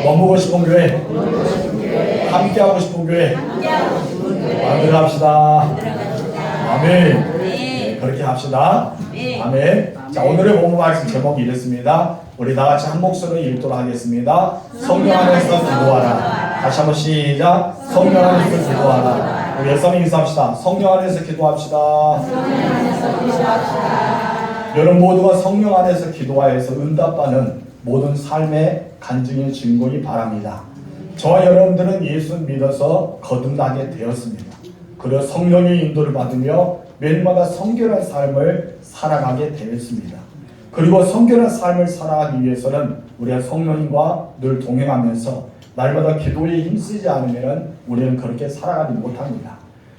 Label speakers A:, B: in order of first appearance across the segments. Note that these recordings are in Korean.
A: 머무고 싶은 교회, 함께하고 싶은 교회, 만들어 합시다. 아멘. 네, 그렇게 합시다. 아멘. 자, 오늘의 본문 말씀 제목이 이렇습니다. 우리 다 같이 한 목소리로 읽도록 하겠습니다. 성령 안에서 기도하라. 다시 한번 시작. 성령 안에서 기도하라. 우리 여성이 인사합시다. 성령 안에서 기도합시다. 여러분 모두가 성령 안에서 기도하여서 응답받는 모든 삶의 간증의 증거이 바랍니다. 저와 여러분들은 예수 믿어서 거듭나게 되었습니다. 그리고 성령의 인도를 받으며 매일마다 성결한 삶을 살아가게 되었습니다. 그리고 성결한 삶을 살아가기 위해서는 우리가 성령님과 늘 동행하면서 날마다 기도에 힘쓰지 않으면 우리는 그렇게 살아가지 못합니다.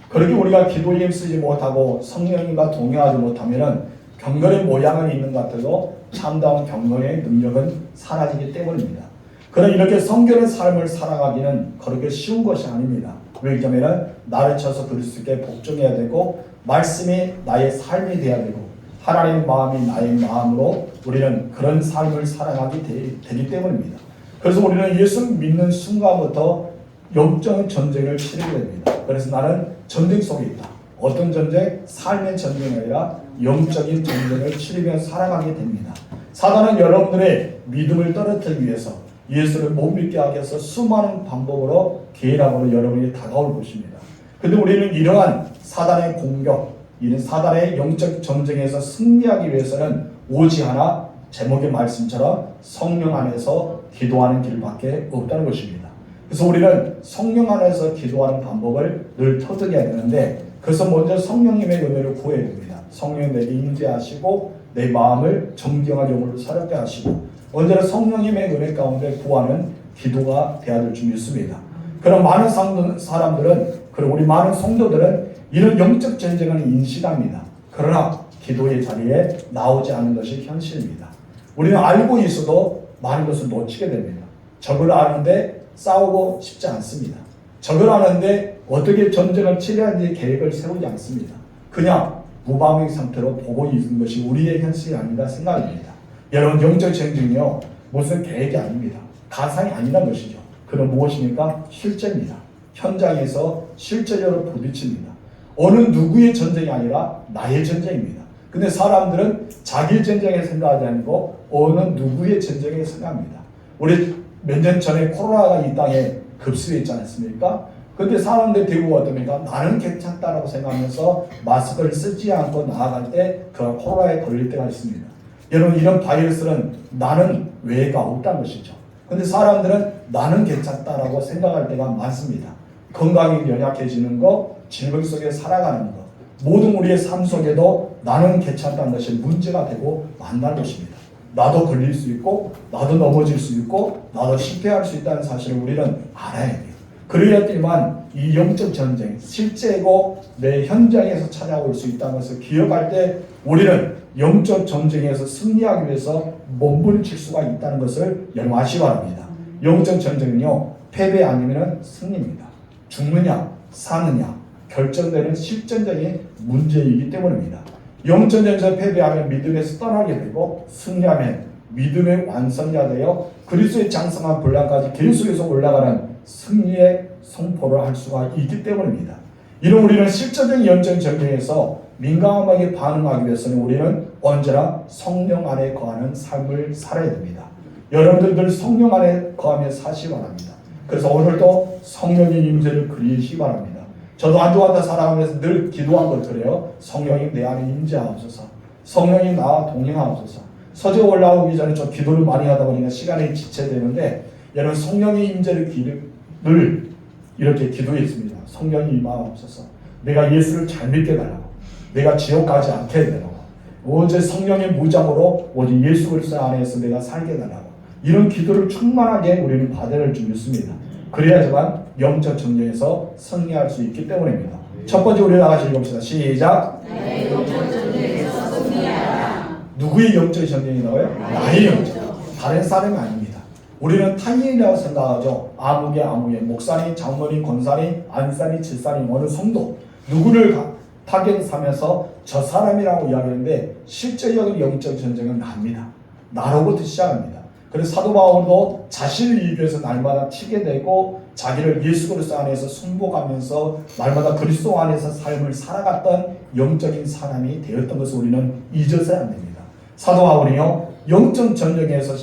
A: 그렇게 우리가 기도에 힘쓰지 못하고 성령님과 동행하지 못하면 경건의 모양은 있는 것 같아도 참다운 경건의 능력은 사라지기 때문입니다. 그러나 이렇게 성결한 삶을 살아가기는 그렇게 쉬운 것이 아닙니다. 왜냐하면 나를 쳐서 그릴 수 있게 복종해야 되고 말씀이 나의 삶이 되어야 되고 하나님의 마음이 나의 마음으로 우리는 그런 삶을 살아가게 되기 때문입니다. 그래서 우리는 예수 믿는 순간부터 영적 전쟁을 치르게 됩니다. 그래서 나는 전쟁 속에 있다. 어떤 전쟁? 삶의 전쟁이 아니라 영적인 전쟁을 치르며 살아가게 됩니다. 사단은 여러분들의 믿음을 떨어뜨리기 위해서 예수를 못 믿게 하기 위해서 수많은 방법으로 계략으로 여러분이 다가올 것입니다. 그런데 우리는 이러한 사단의 공격, 이런 사단의 영적 전쟁에서 승리하기 위해서는 오직 하나 제목의 말씀처럼 성령 안에서 기도하는 길밖에 없다는 것입니다. 그래서 우리는 성령 안에서 기도하는 방법을 늘 터득해야 되는데 그래서 먼저 성령님의 은혜를 구해야 됩니다. 성령이 내게 임재하시고 내 마음을 정결한 영으로 살게 하시고 언제나 성령님의 은혜 가운데 구하는 기도가 되어야 될 줄 믿습니다. 그런 많은 사람들은 그리고 우리 많은 성도들은 이런 영적 전쟁을 인식합니다. 그러나 기도의 자리에 나오지 않는 것이 현실입니다. 우리는 알고 있어도 많은 것을 놓치게 됩니다. 적을 아는데 싸우고 싶지 않습니다. 적을 아는데 어떻게 전쟁을 치러야 하는지 계획을 세우지 않습니다. 그냥 무방비 상태로 보고 있는 것이 우리의 현실이 아닌가 생각합니다. 여러분 영적 전쟁이요 무슨 계획이 아닙니다. 가상이 아니란 것이죠. 그건 무엇입니까? 실제입니다. 현장에서 실제적으로 부딪힙니다. 어느 누구의 전쟁이 아니라 나의 전쟁입니다. 근데 사람들은 자기 전쟁에 생각하지 않고 어느 누구의 전쟁에 생각합니다. 우리 몇 년 전에 코로나가 이 땅에 급수했지 않습니까? 근데 사람들이 대부분 어떻습니까? 나는 괜찮다라고 생각하면서 마스크를 쓰지 않고 나아갈 때 그 코로나에 걸릴 때가 있습니다. 여러분 이런 바이러스는 나는 외가 없다는 것이죠. 근데 사람들은 나는 괜찮다라고 생각할 때가 많습니다. 건강이 연약해지는 것, 질병 속에 살아가는 것, 모든 우리의 삶 속에도 나는 괜찮다는 것이 문제가 되고 만나는 것입니다. 나도 걸릴 수 있고 나도 넘어질 수 있고 나도 실패할 수 있다는 사실을 우리는 알아야 돼요. 그래야지만 이 영적 전쟁, 실제고 내 현장에서 찾아올 수 있다는 것을 기억할 때 우리는 영적 전쟁에서 승리하기 위해서 몸부림칠 수가 있다는 것을 여러분 아시기 바랍니다. 영적 전쟁은요 패배 아니면 승리입니다. 죽느냐 사느냐 결정되는 실전적인 문제이기 때문입니다. 영전쟁에서 패배하면 믿음에서 떠나게 되고 승리하면 믿음의 완성자 되어 그리스도의 장성한 분량까지 계속해서 올라가는 승리의 선포를 할 수가 있기 때문입니다. 이런 우리는 실제적인 영적 전쟁에서 민감하게 반응하기 위해서는 우리는 언제나 성령 안에 거하는 삶을 살아야 됩니다. 여러분들 늘 성령 안에 거하며 사시기 바랍니다. 그래서 오늘도 성령의 임재를 그리시기 바랍니다. 저도 한 주간 다 살아가면서 늘 기도한 걸 그래요. 성령이 내 안에 임재하옵소서. 성령이 나와 동행하옵소서. 서재 올라오기 전에 좀 기도를 많이 하다 보니까 시간이 지체되는데 여러분 성령의 임재를 늘 이렇게 기도했습니다. 성령이 임하옵소서. 내가 예수를 잘 믿게 달라고. 내가 지옥 가지 않게 해달라고. 오직 성령의 무장으로 오직 예수 그리스도 안에서 내가 살게 해달라고. 이런 기도를 충만하게 우리는 받아낼 줄 믿습니다. 그래야지만 영적 전쟁에서 승리할 수 있기 때문입니다. 첫 번째 우리 나가시 읽읍시다. 시작. 나의 영적 전쟁에서 승리하라. 누구의 영적 전쟁이 나와요? 나의 영적. 다른 사람이 아닙니다. 우리는 타인이라고 생각하죠. 아무개 목사님, 장로님, 권사님, 안사님, 집사님, 어느 성도 누구를 타겟하면서 저 사람이라고 이야기하는데 실제적인 영적 전쟁은 납니다. 나로부터 시작합니다. 그래서 사도 바울도 자신을 이기기 위해서 날마다 튀게 되고 자기를 예수 그리스도 안에서 승복하면서 날마다 그리스도 안에서 삶을 살아갔던 영적인 사람이 되었던 것을 우리는 잊어서야 안 됩니다. 사도 바울이요 영적 전쟁에서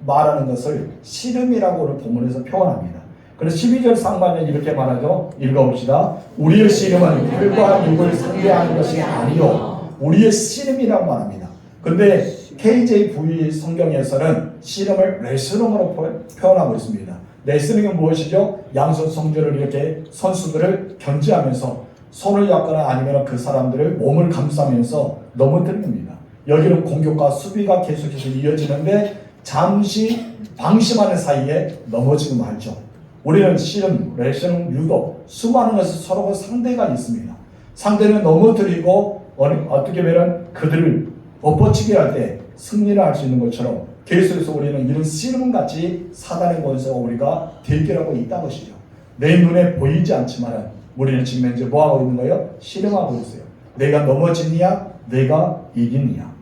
A: 말하는 것을 씨름이라고 오늘 본문에서 표현합니다. 그래서 12절 상반에 이렇게 말하죠. 읽어봅시다. 우리의 씨름은 혈과 육을 상대하는 것이 아니요 우리의 씨름이라고 말합니다. 그런데 KJV 성경에서는 씨름을 레슬링으로 표현하고 있습니다. 레슬링은 무엇이죠? 양손 성조를 이렇게 선수들을 견제하면서 손을 잡거나 아니면 그 사람들을 몸을 감싸면서 넘어뜨립니다. 여기는 공격과 수비가 계속해서 이어지는데 잠시 방심하는 사이에 넘어지고 말죠. 우리는 씨름, 레슬링, 유도 수많은 것을 서로 상대가 있습니다. 상대는 넘어뜨리고 어떻게 보면 그들을 엎어치게 할 때 승리를 할 수 있는 것처럼 계속해서 우리는 이런 씨름같이 사단의 권세가 우리가 대결하고 있다는 것이죠. 내 눈에 보이지 않지만 우리는 지금 현재 뭐하고 있는 거예요? 씨름하고 있어요. 내가 넘어지느냐 내가 이기느냐.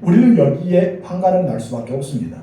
A: 우리는 여기에 판가름 날 수밖에 없습니다.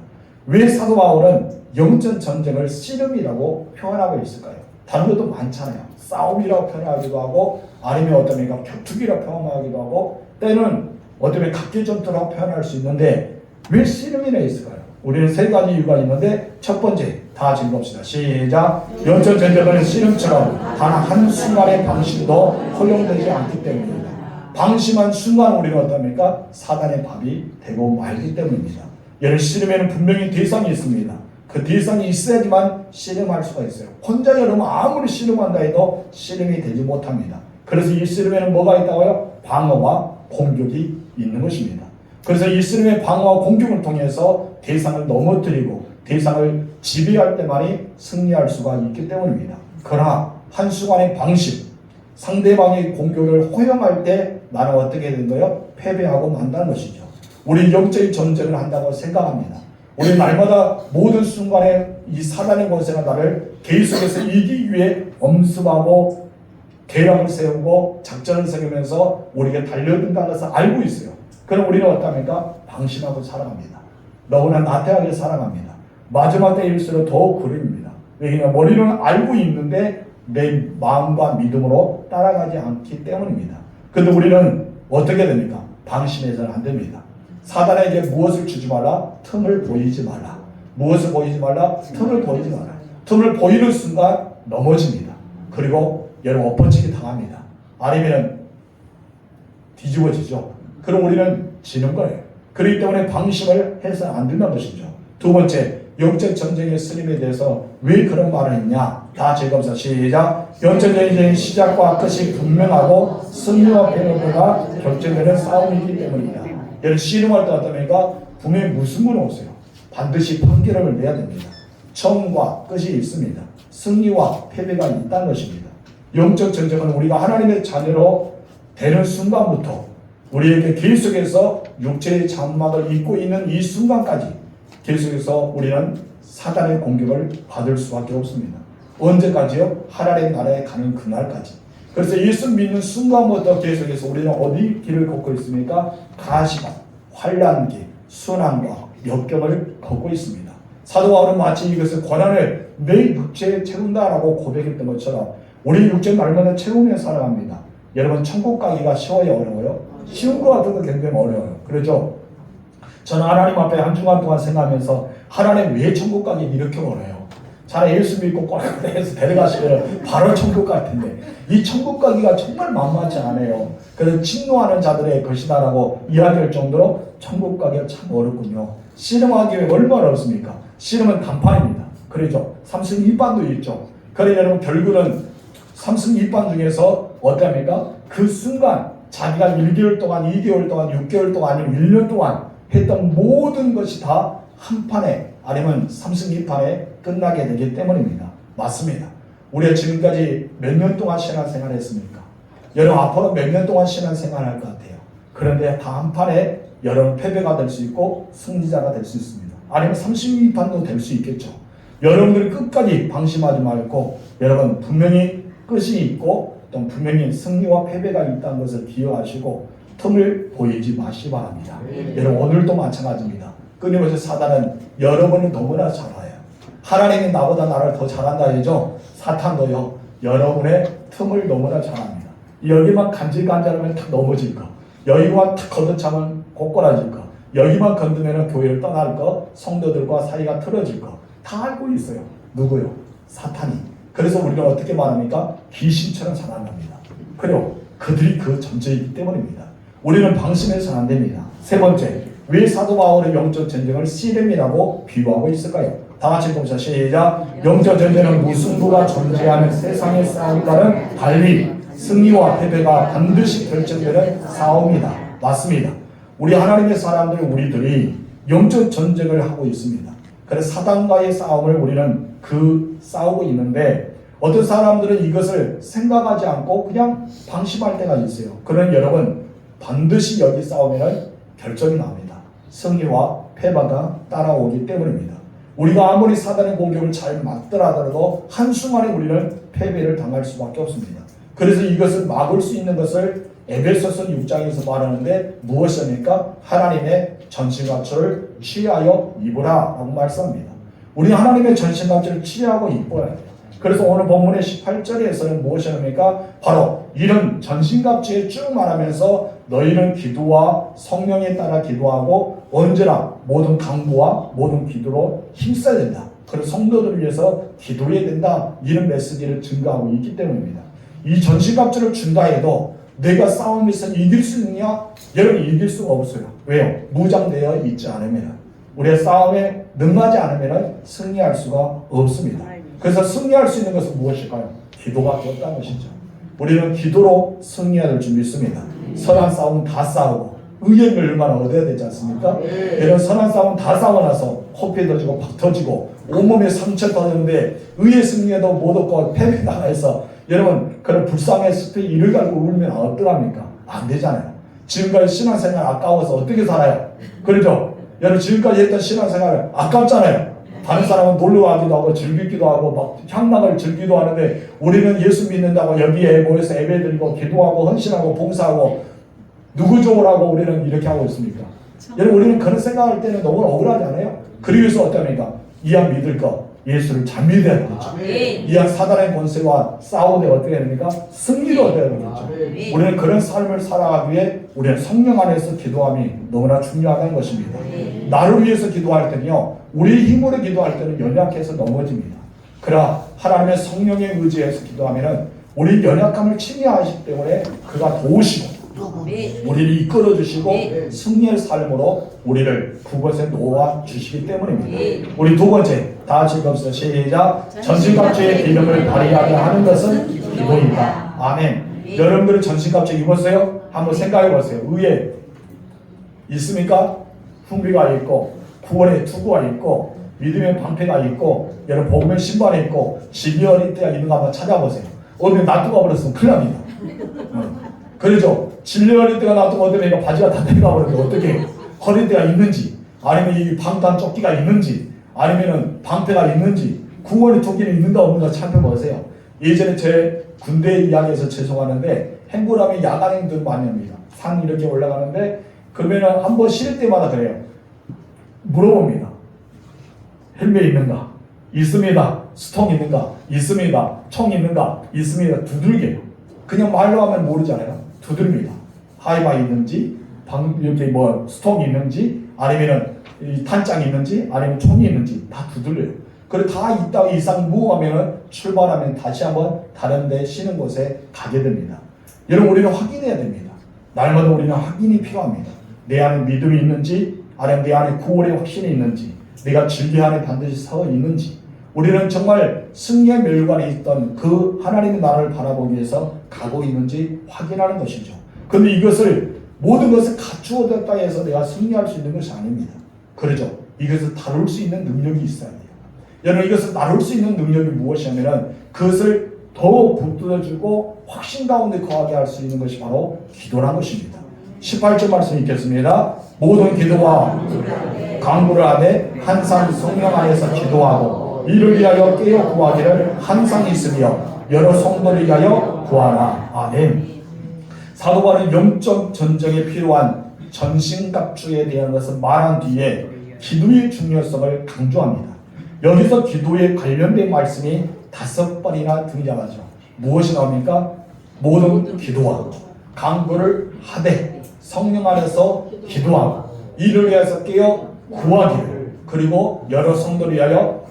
A: 왜 사도 바울은 영적 전쟁을 씨름이라고 표현하고 있을까요? 다른 것도 많잖아요. 싸움이라고 표현하기도 하고 아니면 어떤 격투기라고 표현하기도 하고 때는 어쩌면 각계전투라고 표현할 수 있는데 왜 씨름이나 있을까요? 우리는 세 가지 이유가 있는데 첫 번째 다 읽읍시다. 시작. 영적 전쟁은 씨름처럼 단 한순간의 방심도 허용되지 않기 때문입니다. 방심한 순간 우리는 어떻습니까? 사단의 밥이 되고 말기 때문입니다. 이런 씨름에는 분명히 대상이 있습니다. 그 대상이 있어야지만 씨름할 수가 있어요. 혼자 여러분 아무리 씨름한다 해도 씨름이 되지 못합니다. 그래서 이 씨름에는 뭐가 있다고요? 방어와 공격이 있는 것입니다. 그래서 이 씨름의 방어와 공격을 통해서 대상을 넘어뜨리고 대상을 지배할 때만이 승리할 수가 있기 때문입니다. 그러나 한순간의 방심, 상대방의 공격을 허용할 때 나는 어떻게 된 거예요? 패배하고 만다는 것이죠. 우리 영적인 전쟁을 한다고 생각합니다. 우리 날마다 모든 순간에 이 사단의 권세가 나를 계속해서 이기기 위해 엄습하고 계략을 세우고 작전을 세우면서 우리가 달려든다는 것을 알고 있어요. 그럼 우리는 어떻습니까? 방심하고 살아갑니다. 너무나 나태하게 살아갑니다. 마지막 때일수록 더욱 그립니다. 왜냐하면 머리는 알고 있는데 내 마음과 믿음으로 따라가지 않기 때문입니다. 그런데 우리는 어떻게 됩니까? 방심해서는 안 됩니다. 사단에게 무엇을 주지 말라? 틈을 보이지 말라. 무엇을 보이지 말라? 틈을 보이지 말라. 틈을 보이는 순간 넘어집니다. 그리고 여러분 엎어치기 당합니다. 아니면 뒤집어지죠. 그럼 우리는 지는 거예요. 그렇기 때문에 방심을 해서는 안 된다는 것이죠. 두 번째, 영적 전쟁의 스님에 대해서 왜 그런 말을 했냐? 다 읽어보세요. 시작. 영적 전쟁의 시작과 끝이 분명하고 승리와 패배가 결정되는 싸움이기 때문입니다. 여러분 씨름할 때 어떻습니까? 분명히 무슨 분 없어요. 반드시 판결을 내야 됩니다. 처음과 끝이 있습니다. 승리와 패배가 있다는 것입니다. 영적 전쟁은 우리가 하나님의 자녀로 되는 순간부터 우리에게 계속해서 육체의 장막을 입고 있는 이 순간까지 계속해서 우리는 사단의 공격을 받을 수밖에 없습니다. 언제까지요? 하나님의 나라에 가는 그날까지. 그래서 예수 믿는 순간부터 계속해서 우리는 어디 길을 걷고 있습니까? 가시밭, 환난기, 순환과 역경을 걷고 있습니다. 사도 바울은 마치 이것을 고난을 내 육체에 채운다라고 고백했던 것처럼 우리 육체 날마다 채우며 살아갑니다. 여러분 천국 가기가 쉬워요? 어려워요? 쉬운 것 같아도 굉장히 어려워요. 그렇죠? 저는 하나님 앞에 한 주간 동안 생각하면서 하나님 왜 천국 가기 이렇게 어려워요? 차라리 예수 믿고 꼴대에서 데려가시면 바로 천국 갈 텐데 이 천국 가기가 정말 만만치 않아요. 그래서 침노하는 자들의 것이다라고 이야기할 정도로 천국 가기가 참 어렵군요. 씨름하기 왜 얼마나 어렵습니까? 씨름은 단판입니다. 그렇죠? 3승 2판도 있죠. 그래 여러분 결국은 3승 2판 중에서 어떻습니까? 그 순간 자기가 1개월 동안, 2개월 동안, 6개월 동안 아니면 1년 동안 했던 모든 것이 다 한 판에 아니면 3승 2판에 끝나게 되기 때문입니다. 맞습니다. 우리가 지금까지 몇 년 동안 신앙생활 했습니까? 여러분 앞으로 몇 년 동안 신앙생활 할 것 같아요. 그런데 다 한 판에 여러분 패배가 될 수 있고 승리자가 될 수 있습니다. 아니면 32판도 될 수 있겠죠. 여러분들이 끝까지 방심하지 말고 여러분 분명히 끝이 있고 또 분명히 승리와 패배가 있다는 것을 기억하시고 틈을 보이지 마시기 바랍니다. 여러분 오늘도 마찬가지입니다. 끊임없이 사단은 여러분이 너무나 잘 알아요. 하나님이 나보다 나를 더 잘한다 해죠. 사탄도요. 여러분의 틈을 너무나 잘 압니다. 여기만 간질간질하면 탁 넘어질 거. 여기만 탁 걷어차면 꼬꾸라질 거. 여기만 건드면 교회를 떠날 거. 성도들과 사이가 틀어질 거. 다 알고 있어요. 누구요? 사탄이. 그래서 우리는 어떻게 말합니까? 귀신처럼 살아납니다. 그리고 그들이 그 전제이기 때문입니다. 우리는 방심해서는 안 됩니다. 세 번째, 왜 사도 바울의 영적 전쟁을 씨름이라고 비유하고 있을까요? 다 같이 봅시다. 시작. 영적 전쟁은 무승부가 존재하는 세상의 싸움과는 달리 승리와 패배가 반드시 결정되는 싸움이다. 맞습니다. 우리 하나님의 사람들, 우리들이 영적 전쟁을 하고 있습니다. 그래서 사단과의 싸움을 우리는 싸우고 있는데, 어떤 사람들은 이것을 생각하지 않고 그냥 방심할 때가 있어요. 그러나 여러분, 반드시 여기 싸우면 결정이 납니다. 승리와 패배가 따라오기 때문입니다. 우리가 아무리 사단의 공격을 잘 막더라도 한순간에 우리는 패배를 당할 수밖에 없습니다. 그래서 이것을 막을 수 있는 것을 에베소서 6장에서 말하는데 무엇입니까? 하나님의 전신갑주를 취하여 입으라 라고 말씀합니다. 우리 하나님의 전신갑주를 취하고 입어야 돼요. 그래서 오늘 본문의 18절에서는 무엇입니까? 바로 이런 전신갑주에 쭉 말하면서 너희는 기도와 성령에 따라 기도하고 언제나 모든 강구와 모든 기도로 힘써야 된다. 그래서 성도들을 위해서 기도해야 된다. 이런 메시지를 증거하고 있기 때문입니다. 이 전신갑주를 준다 해도 내가 싸움에서 이길 수 있느냐? 여러분, 이길 수가 없어요. 왜요? 무장되어 있지 않으면, 우리의 싸움에 능하지 않으면 승리할 수가 없습니다. 그래서 승리할 수 있는 것은 무엇일까요? 기도밖에 없다는 것이죠. 우리는 기도로 승리해야 될 줄 믿습니다. 선한 싸움 다 싸우고 의의 멸망을 얻어야 되지 않습니까? 이런 선한 싸움 다 싸우고 나서 코피 터지고 박 터지고 온몸에 상처 터지는데 의의 승리에도 못 얻고 패배 당해서 여러분 그런 불쌍의 숲에 이를 갈고 울면 어떡합니까? 안 되잖아요. 지금까지 신앙생활 아까워서 어떻게 살아요? 그렇죠? 여러분 지금까지 했던 신앙생활 아깝잖아요. 다른 사람은 놀러 가기도 하고 즐기기도 하고 막 향락을 즐기기도 하는데 우리는 예수 믿는다고 여기에 모여서 예배드리고 기도하고 헌신하고 봉사하고 누구 좋으라고 우리는 이렇게 하고 있습니까? 여러분 우리는 그런 생각할 때는 너무 억울하지 않아요? 그러기 위해서 어떻습니까? 이왕 믿을 거 예수를 잘 믿어야 되겠죠. 이왕 사단의 권세와 싸우되 어떻게 해야 됩니까? 승리를 얻어야 되겠죠. 우리는 그런 삶을 살아가기 위해 우리는 성령 안에서 기도함이 너무나 중요하다는 것입니다. 나를 위해서 기도할 때는요, 우리 힘으로 기도할 때는 연약해서 넘어집니다. 그러나 하나님의 성령에 의지해서 기도하면 우리 연약함을 침해하시기 때문에 그가 도우시고 우리를 이끌어 주시고 승리의 삶으로 우리를 그곳에 놓아 주시기 때문입니다. 우리 두 번째 다 같이 읽읍시다. 시작. 전신갑주의 기름을 발휘하게 하는 것은 기도입니다. 아멘. 여러분들은 전신갑주 입었어요? 한번 생각해 보세요. 의에 있습니까? 훈비가 있고 구원의 투구가 있고 믿음의 방패가 있고 여러분 복음의 신발이 있고 지기어린 때가 있는가 한번 찾아보세요. 어디 놔두가 버렸으면 큰일 납니다. 그렇죠? 진리어린 때가 놔두면 어떻게 바지가 다 내려가 버렸는데 어떻게 허리띠가 있는지 아니면 이 방탄 조끼가 있는지 아니면 방패가 있는지 구원의 조끼는 있는가 없는가 살펴보세요. 예전에 제 군대 이야기에서 죄송하는데 행군하면 야간 행동 많이 합니다. 산 이렇게 올라가는데 그러면 한번 쉴 때마다 그래요. 물어봅니다. 헬멧 있는가? 있습니다. 스통 있는가? 있습니다. 총 있는가? 있습니다. 두들겨요. 그냥 말로 하면 모르잖아요. 두들깁니다. 하이바 있는지, 이렇게 스통이 있는지, 아니면은 탄창이 있는지, 아니면 총이 있는지 다 두들려요. 그리고 다 있다 이상 무하면은 출발하면 다시 한번 다른 데 쉬는 곳에 가게 됩니다. 여러분 우리는 확인해야 됩니다. 날마다 우리는 확인이 필요합니다. 내 안에 믿음이 있는지, 아니면 내 안에 구원의 확신이 있는지, 내가 진리 안에 반드시 서 있는지, 우리는 정말 승리의 멸관에 있던 그 하나님의 나라를 바라보기 위해서 가고 있는지 확인하는 것이죠. 그런데 이것을 모든 것을 갖추어졌다 해서 내가 승리할 수 있는 것이 아닙니다. 그렇죠? 이것을 다룰 수 있는 능력이 있어야 돼요. 여러분 이것을 다룰 수 있는 능력이 무엇이냐면 그것을 더욱 붙들어주고 확신 가운데 거하게 할 수 있는 것이 바로 기도라는 것입니다. 18절 말씀 읽겠습니다. 모든 기도와 간구를 하되 항상 성령 안에서 기도하고 이를 위하여 깨어 구하기를 항상 있으며 여러 성도를 위하여 구하라. 아멘. 사도 바울은 영적 전쟁에 필요한 전신갑주에 대한 것을 말한 뒤에 기도의 중요성을 강조합니다. 여기서 기도에 관련된 말씀이 5번이나 등장하죠. 무엇이 나옵니까? 모든 기도와 간구를 하되 성령 안에서 기도하고 이를 위해서 깨어 구하기를 그리고 여러 성도를 위하여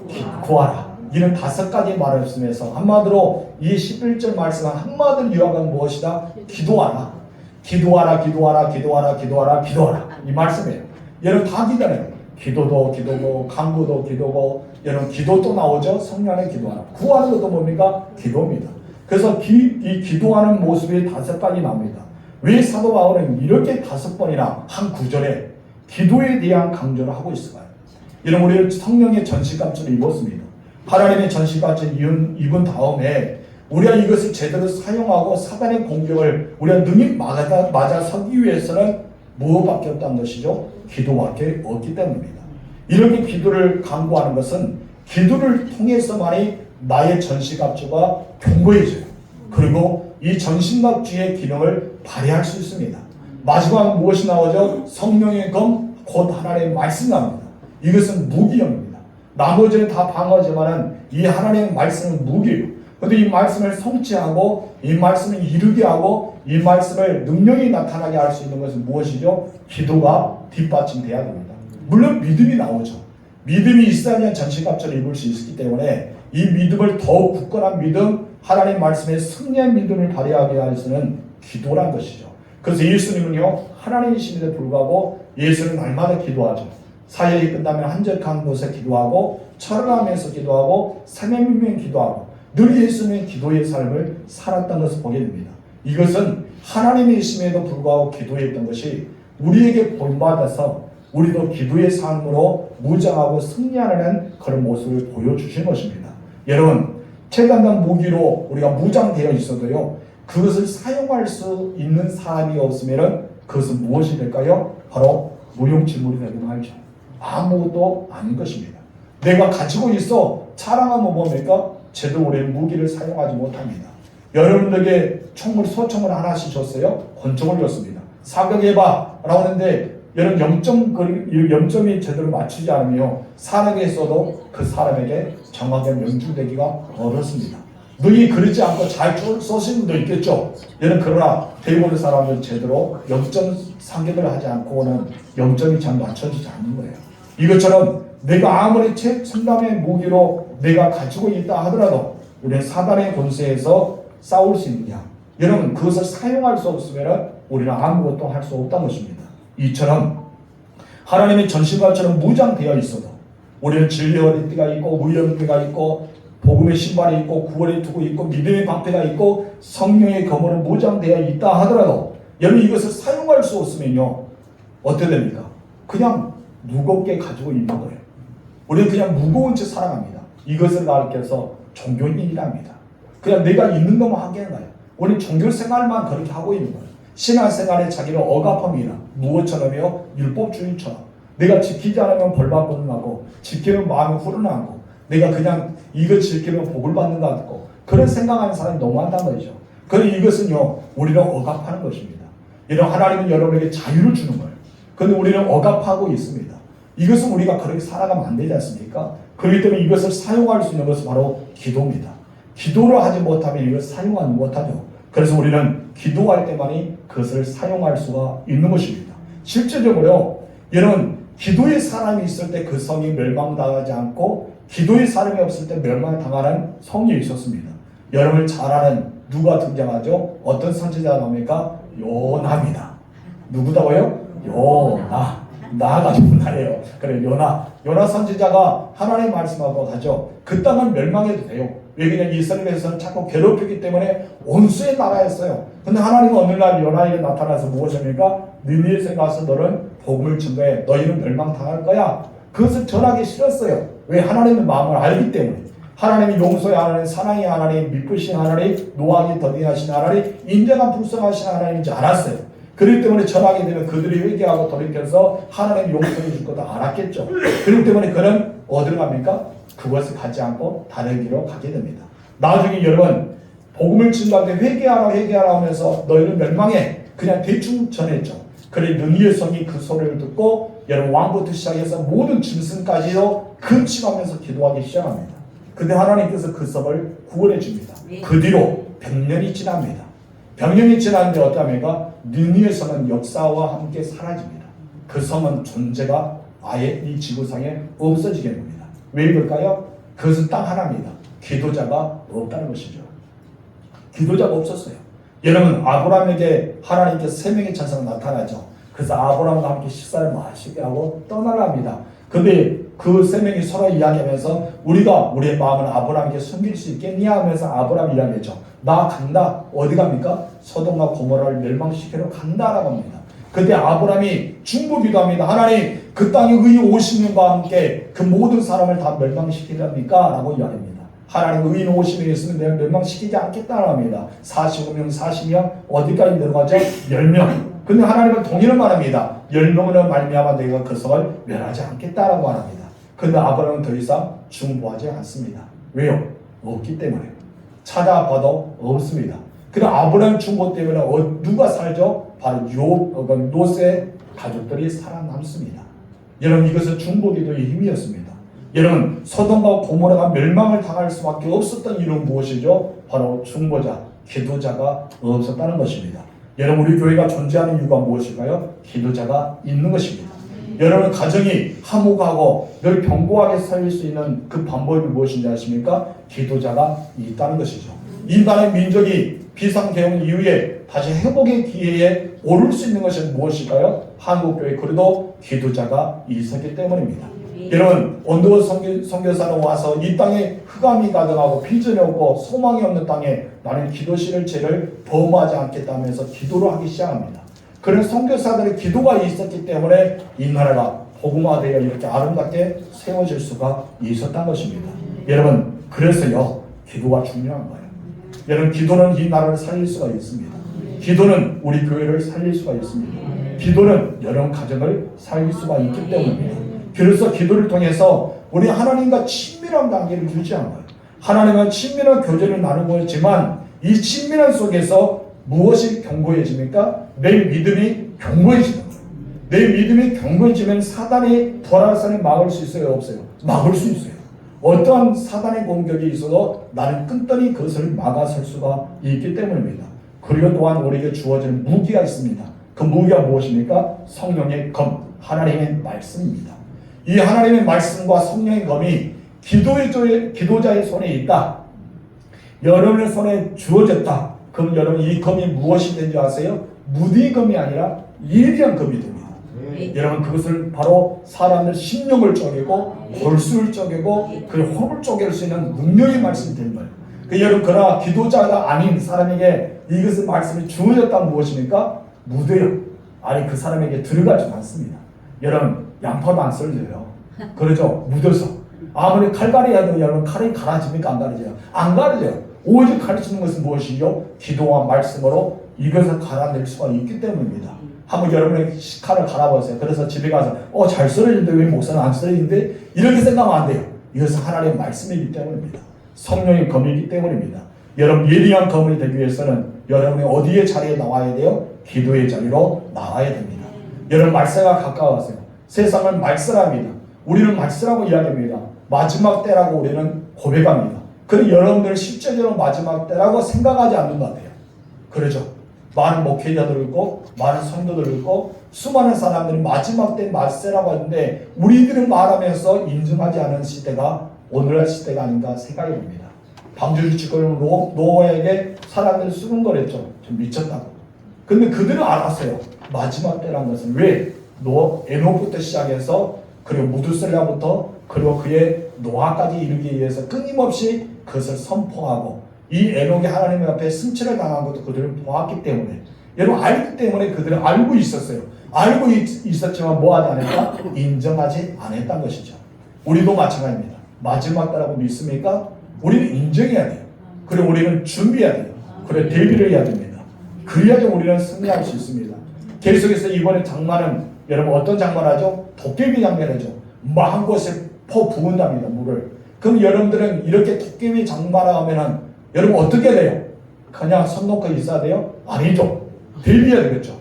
A: 구하라. 이는 5가지 말을 쓰면서 한마디로 이 11절 말씀은 한마디로 요약은 무엇이다? 기도하라. 기도하라, 기도하라, 기도하라, 기도하라, 기도하라. 이 말씀이에요. 여러분 다 기도해요. 기도도 기도고 간구도 기도고 여러분 기도 또 나오죠. 성령 안에 기도하라. 구하는 것도 뭡니까? 기도입니다. 그래서 이 기도하는 모습이 5가지 나옵니다. 왜 사도 바울은 이렇게 5번이나 한 구절에 기도에 대한 강조를 하고 있을까요? 이런 우리는 성령의 전시갑주를 입었습니다. 하나님의 전시갑주를 입은 다음에 우리가 이것을 제대로 사용하고 사단의 공격을 우리가 능히 맞아 서기 위해서는 무엇밖에 없다는 것이죠? 기도밖에 없기 때문입니다. 이렇게 기도를 강구하는 것은 기도를 통해서만이 나의 전시갑주가 견고해져요. 그리고 이 전시갑주의 기능을 발휘할 수 있습니다. 마지막 무엇이 나오죠? 성령의 검, 곧 하나님의 말씀이 나옵니다. 이것은 무기형입니다. 나머지는 다 방어지만은 이 하나님의 말씀은 무기예요. 그런데 이 말씀을 성취하고 이 말씀을 이루게 하고 이 말씀을 능력이 나타나게 할 수 있는 것은 무엇이죠? 기도가 뒷받침돼야 됩니다. 물론 믿음이 나오죠. 믿음이 있어야만 전시갑주를 입을 수 있기 때문에 이 믿음을 더욱 굳건한 믿음, 하나님 말씀에 승리한 믿음을 발휘하게 할 수는 기도란 것이죠. 그래서 예수님은요 하나님이심에도 불구하고 예수는 날마다 기도하죠. 사역이 끝나면 한적한 곳에 기도하고 철학하면서 기도하고 사명이면 기도하고 늘 예수님의 기도의 삶을 살았던 것을 보게 됩니다. 이것은 하나님이심에도 불구하고 기도했던 것이 우리에게 본받아서 우리도 기도의 삶으로 무장하고 승리하는 그런 모습을 보여주신 것입니다. 여러분 최단단 무기로 우리가 무장되어 있어도요 그것을 사용할 수 있는 사람이 없으면 그것은 무엇이 될까요? 바로 무용지물이 되고 말죠. 아무것도 아닌 것입니다. 내가 가지고 있어 자랑하면 뭡니까? 제대로 우리는 무기를 사용하지 못합니다. 여러분들에게 소총을 하나씩 줬어요. 권총을 줬습니다. 사격해봐 라고 하는데 여러분 0점이 제대로 맞추지 않으며 사람에게 있어도 그 사람에게 정확하게 명중되기가 어렵습니다. 능히 그러지 않고 잘 쏘시는 분도 있겠죠. 여러분 그러나 대부분의 사람들은 제대로 0점 사격을 하지 않고는 0점이 잘 맞춰지지 않는 거예요. 이것처럼 내가 아무리 최첨단의 무기로 내가 가지고 있다 하더라도 우리는 사단의 권세에서 싸울 수 있느냐? 여러분 그것을 사용할 수 없으면 우리는 아무것도 할 수 없다는 것입니다. 이처럼 하나님의 전신갑주처럼 무장되어 있어도 우리는 진리의 허리띠가 있고 무염띠가 있고 복음의 신발이 있고 구원의 투구 있고 믿음의 방패가 있고 성령의 검으로 무장되어 있다 하더라도 여러분 이것을 사용할 수 없으면요 어떻게 됩니까? 그냥 무겁게 가지고 있는 거예요. 우리는 그냥 무거운 채 살아갑니다. 이것을 가르쳐서 종교인이랍니다. 그냥 내가 있는 것만 하게 해놔요. 우리는 종교생활만 그렇게 하고 있는 거예요. 신앙생활에 자기를 억압함이나 무엇처럼요? 율법주의처럼 내가 지키지 않으면 벌받고 나고 지키면 마음이 후련하고 내가 그냥 이거 지키면 복을 받는 것 같고 그런 생각하는 사람이 너무 많다는 거죠. 그런데 이것은요 우리를 억압하는 것입니다. 이런 하나님은 여러분에게 자유를 주는 거예요. 그런데 우리는 억압하고 있습니다. 이것은 우리가 그렇게 살아가면 안 되지 않습니까? 그렇기 때문에 이것을 사용할 수 있는 것은 바로 기도입니다. 기도를 하지 못하면 이것을 사용하지 못하죠. 그래서 우리는 기도할 때만이 그것을 사용할 수가 있는 것입니다. 실제적으로 여러분 기도의 사람이 있을 때 그 성이 멸망당하지 않고 기도의 사람이 없을 때 멸망당하는 성이 있었습니다. 여러분을 잘 아는 누가 등장하죠? 어떤 선지자가 나옵니까? 요나입니다. 누구다고요? 요나. 나가지고 나래요. 그래 요나 선지자가 하나님 말씀하고 가죠. 그 땅은 멸망해도 돼요. 왜냐면 이스라엘에서는 자꾸 괴롭히기 때문에 원수의 나라였어요. 근데 하나님은 어느 날 요나에게 나타나서 무엇입니까? 니느웨에 가서 너는 복음을 증거해. 너희는 멸망당할 거야. 그것을 전하기 싫었어요. 왜? 하나님의 마음을 알기 때문에. 하나님이 용서의 하나님, 사랑의 하나님, 미쁘신 하나님, 노하기 더디하신 하나님, 인정한 불쌍하신 하나님인 줄 알았어요. 그렇기 때문에 전하게 되면 그들이 회개하고 돌이켜서 하나님 용서해 줄 것도 알았겠죠. 그렇기 때문에 그는 어디로 갑니까? 그것을 가지 않고 다른 길로 가게 됩니다. 나중에 여러분 복음을 증거할 때 회개하라 하면서 너희는 멸망해. 그냥 대충 전했죠. 그래 느니의 성이 그 소리를 듣고 여러분 왕부터 시작해서 모든 짐승까지도 근심하면서 기도하기 시작합니다. 근데 하나님께서 그 섬을 구원해 줍니다. 그 뒤로 100년이 지납니다. 100년이 지났는데 어떠합니까? 니느웨 섬은 역사와 함께 사라집니다. 그 섬은 존재가 아예 이 지구상에 없어지게 됩니다. 왜 이럴까요? 그것은 딱 하나입니다. 기도자가 없다는 것이죠. 기도자가 없었어요. 여러분 아브라함에게 하나님께서 세 명의 천사가 나타나죠. 그래서 아브라함과 함께 식사를 맛있게 하고 떠나랍니다. 근데 그 세 명이 서로 이야기하면서 우리가 우리의 마음을 아브라함에게 숨길 수 있겠냐 하면서 아브라함이 이야기했죠. 나 간다. 어디 갑니까? 소돔과 고모라를 멸망시키러 간다라고 합니다. 그때 아브라함이 중보기도합니다. 하나님 그 땅에 의인 50명과 함께 그 모든 사람을 다 멸망시키렵니까? 라고 이야기합니다. 하나님 의인 50명 있으면 내가 멸망시키지 않겠다라고 합니다. 45명 40명 어디까지 내려가죠? 10명. 근데 하나님은 동의를 말합니다. 10명으로 말미암아 내가 그 성을 멸하지 않겠다라고 말합니다. 근데 아브라함은 더 이상 중보하지 않습니다. 왜요? 없기 때문에. 찾아봐도 없습니다. 그럼 아브라함 중보 때문에 누가 살죠? 바로 롯의 가족들이 살아남습니다. 여러분 이것은 중보기도의 힘이었습니다. 여러분 소돔과 고모라가 멸망을 당할 수밖에 없었던 이유는 무엇이죠? 바로 중보자, 기도자가 없었다는 것입니다. 여러분 우리 교회가 존재하는 이유가 무엇일까요? 기도자가 있는 것입니다. 여러분 가정이 화목하고 늘 견고하게 살릴 수 있는 그 방법이 무엇인지 아십니까? 기도자가 있다는 것이죠. 이 나라의 민족이 비상계엄 이후에 다시 회복의 기회에 오를 수 있는 것은 무엇일까요? 한국교회 그래도 기도자가 있었기 때문입니다. 여러분 온도원 선교사로 와서 이 땅에 흑암이 가득하고 비전이 없고 소망이 없는 땅에 나는 기도실을 죄를 범하지 않겠다면서 기도를 하기 시작합니다. 그런 선교사들의 기도가 있었기 때문에 이 나라가 복음화되어 이렇게 아름답게 세워질 수가 있었던 것입니다. 여러분 그래서요 기도가 중요한 거예요. 여러분 기도는 이 나라를 살릴 수가 있습니다. 기도는 우리 교회를 살릴 수가 있습니다. 기도는 여러분 가정을 살릴 수가 있기 때문입니다. 그래서 기도를 통해서 우리 하나님과 친밀한 관계를 유지한 거예요. 하나님과 친밀한 교제를 나누고 있지만 이 친밀한 속에서 무엇이 견고해집니까? 내 믿음이 견고해지는 거예요. 내 믿음이 견고해지면 사단이 부활하사를 막을 수 있어요? 없어요? 막을 수 있어요. 어떠한 사단의 공격이 있어도 나는 끈끈이 그것을 막아설 수가 있기 때문입니다. 그리고 또한 우리에게 주어지는 무기가 있습니다. 그 무기가 무엇입니까? 성령의 검, 하나님의 말씀입니다. 이 하나님의 말씀과 성령의 검이 기도자의 손에 있다. 여러분의 손에 주어졌다. 그럼 여러분 이 검이 무엇이 된지 아세요? 무디의 검이 아니라 예리한 검이 됩니다. 여러분 그것을 바로 사람들 심령을 쪼개고 골수를 쪼개고 그 호흡을 쪼갤 수 있는 능력의 말씀이 되는 거예요. 여러분 그러나 기도자가 아닌 사람에게 이것의 말씀이 주어졌다는 무엇입니까? 무대요. 아니 그 사람에게 들어가지 않습니다. 여러분 양파도 안 썰려요. 그러죠? 묻어서 아무리 칼갈이해도 여러분 칼이 갈아집니까? 안 갈아져요? 안 갈아져요. 오직 가르치는 것은 무엇이죠? 기도와 말씀으로 이것을 갈아낼 수가 있기 때문입니다. 한번 여러분의 칼을 갈아보세요. 그래서 집에 가서 잘 썰어지는데 왜 목사는 안 썰어지는데? 이렇게 생각하면 안 돼요. 이것은 하나님의 말씀이기 때문입니다. 성령의 검이기 때문입니다. 여러분 예리한 검이 되기 위해서는 여러분이 어디에 자리에 나와야 돼요? 기도의 자리로 나와야 됩니다. 여러분 말세가 가까워서요. 세상은 말세랍니다. 우리는 말세라고 이야기합니다. 마지막 때라고 우리는 고백합니다. 그런데 여러분들 실제적으로 마지막 때라고 생각하지 않는 것 같아요. 그렇죠? 많은 목회자들 있고 많은 성도들 있고 수많은 사람들이 마지막 때 말세라고 하는데 우리들은 말하면서 인정하지 않은 시대가 오늘날 시대가 아닌가 생각이 듭니다. 방주를 짓거리는 노아에게 사람들이 수군거렸죠. 좀 미쳤다고. 근데 그들은 알았어요. 마지막 때라는 것은 왜? 에녹부터 시작해서 그리고 무두셀라부터 그리고 그의 노아까지 이르기 위해서 끊임없이 그것을 선포하고 이 에녹이 하나님 앞에 승천을 당한 것도 그들은 보았기 때문에 여러분 알기 때문에 그들은 알고 있었어요. 알고 있었지만 뭐하지 않았다? 인정하지 않았다는 것이죠. 우리도 마찬가지입니다. 마지막 때라고 믿습니까? 우리는 인정해야 돼요. 그리고 우리는 준비해야 돼요. 그리고 대비를 해야 됩니다. 그래야지 우리는 승리할 수 있습니다. 계속해서 이번에 장마는 여러분 어떤 장마를 하죠? 도깨비 장마를 하죠. 한 곳에 부은답니다. 물을. 그럼 여러분들은 이렇게 도깨비 장마를 하면은 여러분 어떻게 돼요? 그냥 손 놓고 있어야 돼요? 아니죠. 대비해야 되겠죠.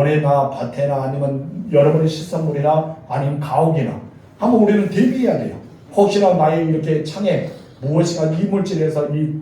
A: 논에나 밭에나 아니면 여러분의 시설물이나 아니면 가옥이나 한번 우리는 대비해야 돼요. 혹시나 나의 이렇게 창에 무엇인가 이물질에서 이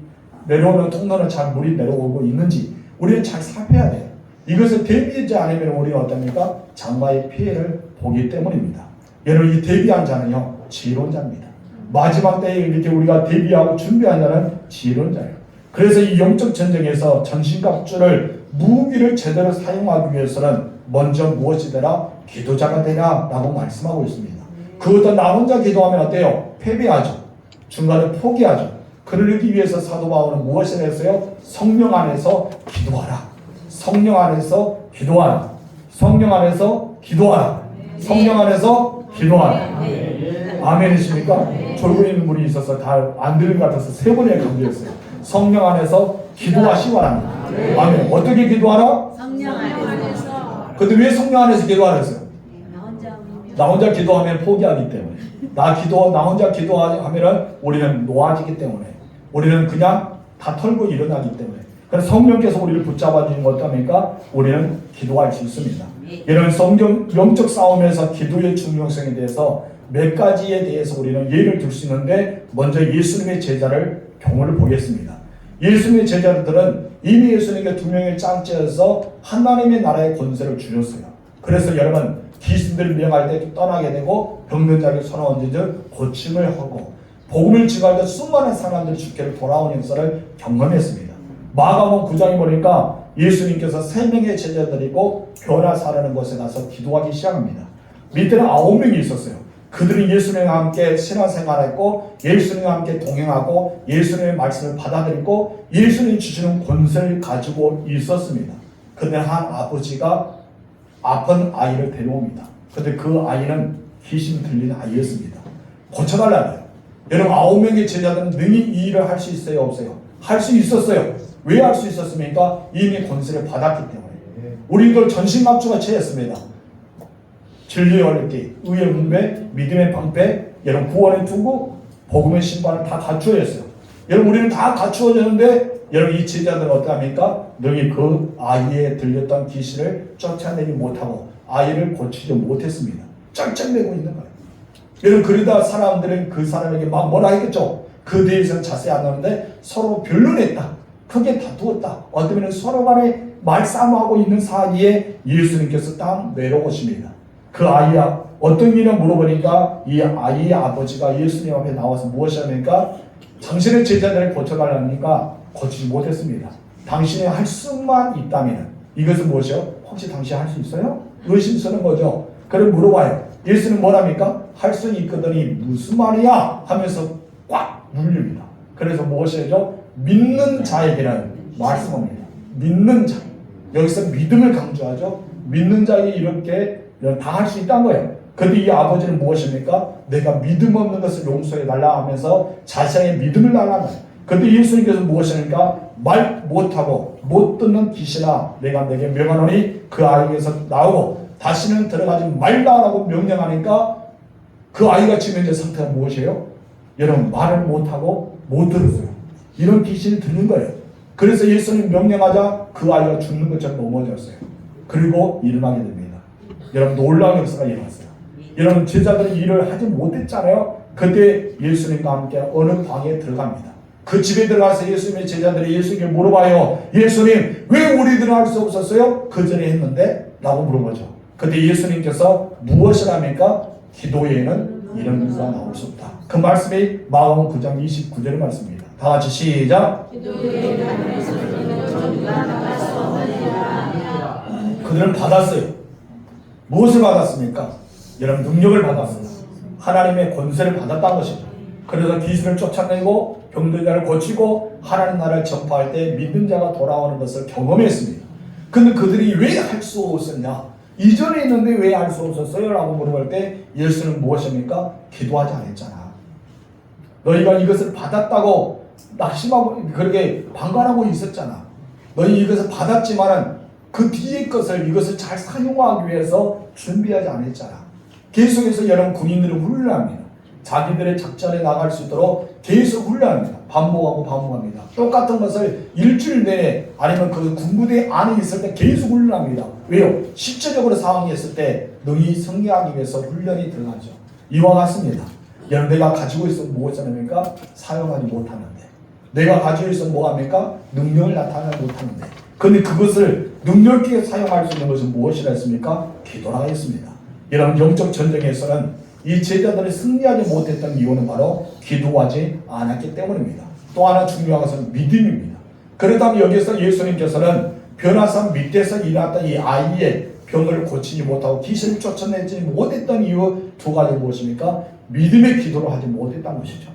A: 내려오는 통로는 잘 물이 내려오고 있는지 우리는 잘 살펴야 돼요. 이것을 대비하지 않으면 우리는 어떻습니까? 장마의 피해를 보기 때문입니다. 여러분 이 대비한 자는요 지론자입니다. 마지막 때에 이렇게 우리가 대비하고 준비한 자는 지론자예요. 그래서 이 영적 전쟁에서 전신갑주를 무기를 제대로 사용하기 위해서는 먼저 무엇이 되라? 기도자가 되라라고 말씀하고 있습니다. 그것도 나 혼자 기도하면 어때요? 패배하죠. 중간에 포기하죠. 그러기 위해서 사도 바울은 무엇을 했어요? 성령 안에서 기도하라. 성령 안에서 기도하라. 성령 안에서 기도하라. 성령 안에서 기도하라. 아멘이십니까? 졸고 있는 분이 있어서 다 안 들은 것 같아서 세 번이나 강조했어요. 성령 안에서 기도하시기 바랍니다. 아멘. 어떻게 기도하라?
B: 성령 안에서.
A: 근데 왜 성령 안에서 기도하라 했어요? 나 혼자 기도하면 포기하기 때문에. 나 혼자 기도하면 우리는 놓아지기 때문에. 우리는 그냥 다 털고 일어나기 때문에. 그래서 성령께서 우리를 붙잡아 주는 것 어떠합니까? 우리는 기도할 수 있습니다. 이런 영적 싸움에서 기도의 중요성에 대해서 몇 가지에 대해서 우리는 예를 들 수 있는데 먼저 예수님의 제자를 경우를 보겠습니다. 예수님의 제자들은 이미 예수님께 두 명의 짱째여서 하나님의 나라의 권세를 주셨어요. 그래서 여러분 귀신들을 명할 때 떠나게 되고 병든 자를 손에 얹은 고침을 하고 복음을 증거할 때 수많은 사람들이 주께로 돌아오는 역사를 경험했습니다. 마가복음 9장에 보니까 예수님께서 3명의 제자들이고 변화사라는 곳에 가서 기도하기 시작합니다. 밑에는 9명이 있었어요. 그들이 예수님과 함께 신앙생활했고 예수님과 함께 동행하고 예수님의 말씀을 받아들이고 예수님이 주시는 권세를 가지고 있었습니다. 그런데 한 아버지가 아픈 아이를 데려옵니다. 그런데 그 아이는 귀신 들린 아이였습니다. 고쳐달라고요. 여러분 9명의 제자들은 능히 이 일을 할 수 있어요? 없어요? 할 수 있었어요. 왜 할 수 있었습니까? 이미 권세를 받았기 때문에. 우리들 전신갑주가 채였습니다. 진리의 얼기, 의의 분배, 믿음의 방패, 여러분 구원의 투구, 복음의 신발을 다 갖추어야 했어요. 여러분 우리는 다 갖추어졌는데 여러분 이 제자들은 어떡합니까? 능히 그 아이에 들렸던 귀신을 쫓아내지 못하고 아이를 고치지 못했습니다. 쩔쩔매고 있는 거예요. 여러분 그러다 사람들은 그 사람에게 막 뭐라 했겠죠? 그 대해서는 자세히 안 나오는데 서로 변론했다. 크게 다투었다. 어쩌면 서로 간에 말싸움하고 있는 사이에 예수님께서 딱 내려오십니다. 그 아이야 어떤 일을 물어보니까 이 아이의 아버지가 예수님 앞에 나와서 무엇이 하니까 당신의 제자들을 고쳐달라니까 고치지 못했습니다. 당신이 할 수만 있다면 이것은 무엇이요? 혹시 당신이 할 수 있어요? 의심스러운 거죠. 그걸 물어봐요. 예수는 뭐랍니까? 할 수 있거든이 무슨 말이야? 하면서 꽉 눌립니다. 그래서 무엇이죠? 믿는 자에게는 말씀합니다. 믿는 자. 여기서 믿음을 강조하죠. 믿는 자에게 이렇게 다 할 수 있다는 거예요. 그런데 이 아버지는 무엇입니까? 내가 믿음 없는 것을 용서해 달라 하면서 자신의 믿음을 달라는 거예요. 그런데 예수님께서 무엇입니까? 말 못하고 못 듣는 귀신아 내가 내게 명하노니 그 아이에게서 나오고 다시는 들어가지 말라라고 명령하니까 그 아이가 지금 현재 상태가 무엇이에요? 여러분 말을 못하고 못 들었어요. 이런 귀신이 들는 거예요. 그래서 예수님 명령하자 그 아이가 죽는 것처럼 넘어졌어요. 그리고 일어나게 됩니다. 여러분 놀라운 역사가 일어났어요. 여러분 제자들이 일을 하지 못했잖아요. 그때 예수님과 함께 어느 방에 들어갑니다. 그 집에 들어가서 예수님의 제자들이 예수님께 물어봐요. 예수님 왜 우리들은 할 수 없었어요? 그 전에 했는데? 라고 물어보죠. 그때 예수님께서 무엇을 합니까? 기도에는 이런 일가 나올 수 없다. 그 말씀이 마가복음 9장 29절의 말씀입니다. 다 같이 시작. 그들은 받았어요. 무엇을 받았습니까? 여러분 능력을 받았어요. 하나님의 권세를 받았다는 것입니다. 그래서 귀신을 쫓아내고 병든 자를 고치고 하나님 나라를 전파할 때 믿는 자가 돌아오는 것을 경험했습니다. 근데 그들이 왜 할 수 없었냐? 이전에 있는데 왜 할 수 없었어요? 라고 물어볼 때 예수는 무엇입니까? 기도하지 않았잖아. 너희가 이것을 받았다고 낙심하고 그렇게 방관하고 있었잖아. 너희 이것을 받았지만은 그 뒤에 것을 이것을 잘 사용하기 위해서 준비하지 않았잖아. 계속해서 여러분 군인들을 훈련합니다. 자기들의 작전에 나갈 수 있도록 계속 훈련합니다. 반복합니다. 똑같은 것을 일주일 내에 아니면 그 군부대 안에 있을 때 계속 훈련합니다. 왜요? 실제적으로 상황이 있을 때 능히 승리하기 위해서 훈련이 들어가죠. 이와 같습니다. 여러분, 내가 가지고 있으면 무엇을 합니까? 사용하지 못하는데, 내가 가지고 있으면 뭐합니까? 능력을 나타내지 못하는데, 근데 그것을 능력 있게 사용할 수 있는 것은 무엇이라 했습니까? 기도라 했습니다. 이런 영적 전쟁에서는 이 제자들이 승리하지 못했던 이유는 바로 기도하지 않았기 때문입니다. 또 하나 중요한 것은 믿음입니다. 그렇다면 여기서 예수님께서는 변화산 밑에서 일어났던 이 아이의 병을 고치지 못하고 귀신을 쫓아내지 못했던 이유 두 가지 무엇입니까? 믿음의 기도를 하지 못했다는 것이죠.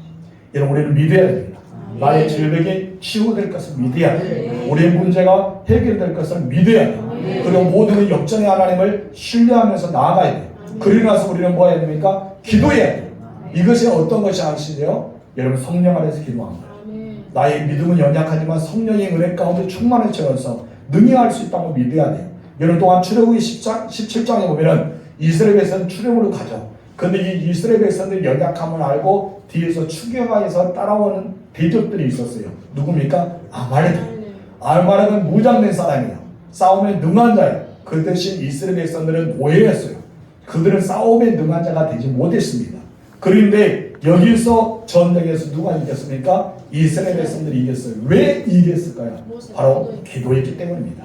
A: 여러분, 우리는 믿어야 됩니다. 나의 질병이 치유될 것을 믿어야 돼요. 우리의 문제가 해결될 것을 믿어야 돼요. 그리고 모든 역전의 하나님을 신뢰하면서 나아가야 돼요. 그리고 나서 우리는 뭐 해야 됩니까? 기도해야 돼요. 이것이 어떤 것이 아시죠? 여러분, 성령 안에서 기도하는 거예요. 나의 믿음은 연약하지만 성령의 은혜 가운데 충만을 채워서 능히 할 수 있다고 믿어야 돼요. 여러분, 또한 출애굽기 17장에 보면은 이스라엘 백성은 출애굽으로 가죠. 근데 이 이스라엘 백성들이 연약함을 알고 뒤에서 추격하여서 따라오는 대적들이 있었어요. 누굽니까? 아말렉. 아말렉은 무장된 사람이에요. 싸움에 능한 자예요. 그 대신 이스라엘 백성들은 오해했어요. 그들은 싸움에 능한 자가 되지 못했습니다. 그런데 여기서 전쟁에서 누가 이겼습니까? 이스라엘 백성들이 이겼어요. 왜 이겼을까요? 바로 기도했기 때문입니다.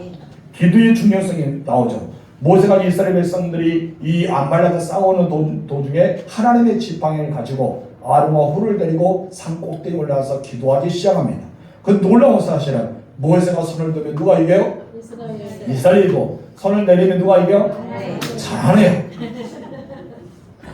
A: 기도의 중요성이 나오죠. 모세가 이스라엘 백성들이 이 아말렉과 싸우는 도중에 하나님의 지팡이를 가지고 아론과 훌을 데리고 산 꼭대기에 올라와서 기도하기 시작합니다. 그 놀라운 사실은 모세가 손을 들면 누가 이겨요? 이스라엘이고, 손을 내리면 누가 이겨? 잘하네요.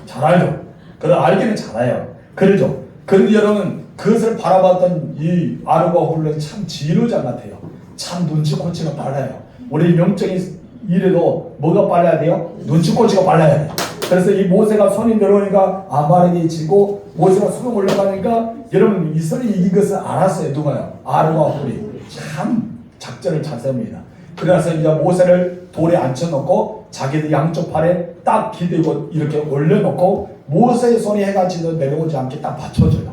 A: 잘 알죠. 그걸 알기는 잘해요. 그러죠. 그런데 여러분, 그것을 바라봤던 이 아론과 훌은 참 지혜로자 같아요. 참 눈치코치가 빨라요. 우리 영적인 일에도 뭐가 빨라야 돼요? 눈치코치가 빨라야 돼요. 그래서 이 모세가 손이 내려오니까 아말렉이 지고, 모세가 손을 올라가니까 여러분, 이스라엘이 이긴 것을 알았어요. 누가요? 아론과 훌이. 참 작전을 잘 세웁니다. 그래서 이제 모세를 돌에 앉혀놓고 자기들 양쪽 팔에 딱 기대고 이렇게 올려놓고 모세의 손이 해가 지도 내려오지 않게 딱 받쳐줘요.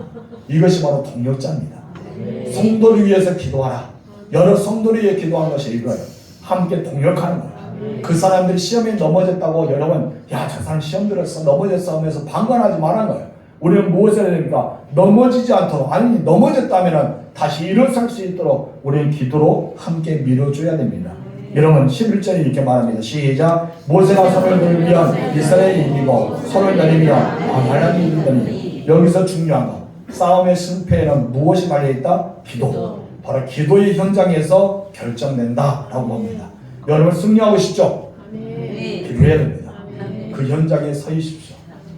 A: 이것이 바로 동력자입니다. 성도를 위해서 기도하라. 여러 성도를 위해 기도하는 것이 이거예요. 함께 동력하는 거예요. 그 사람들이 시험에 넘어졌다고 여러분, 야, 저 사람 시험 들었어, 넘어졌어 하면서 방관하지 말라는 거예요. 우리는 무엇을 해야 됩니까? 넘어지지 않도록, 아니 넘어졌다면 다시 일어설 수 있도록 우리는 기도로 함께 밀어줘야 됩니다. 여러분, 11절에 이렇게 말합니다. 시작. 모세가 손을 들면 이스라엘이 이기고 손을 내리면 아말렉이 이기더니. 여기서 중요한 거, 싸움의 승패에는 무엇이 달려있다? 기도. 바로 기도의 현장에서 결정된다 라고 봅니다. 여러분, 승리하고 싶죠? 기도해야 됩니다. 그 현장에 서 있십시오.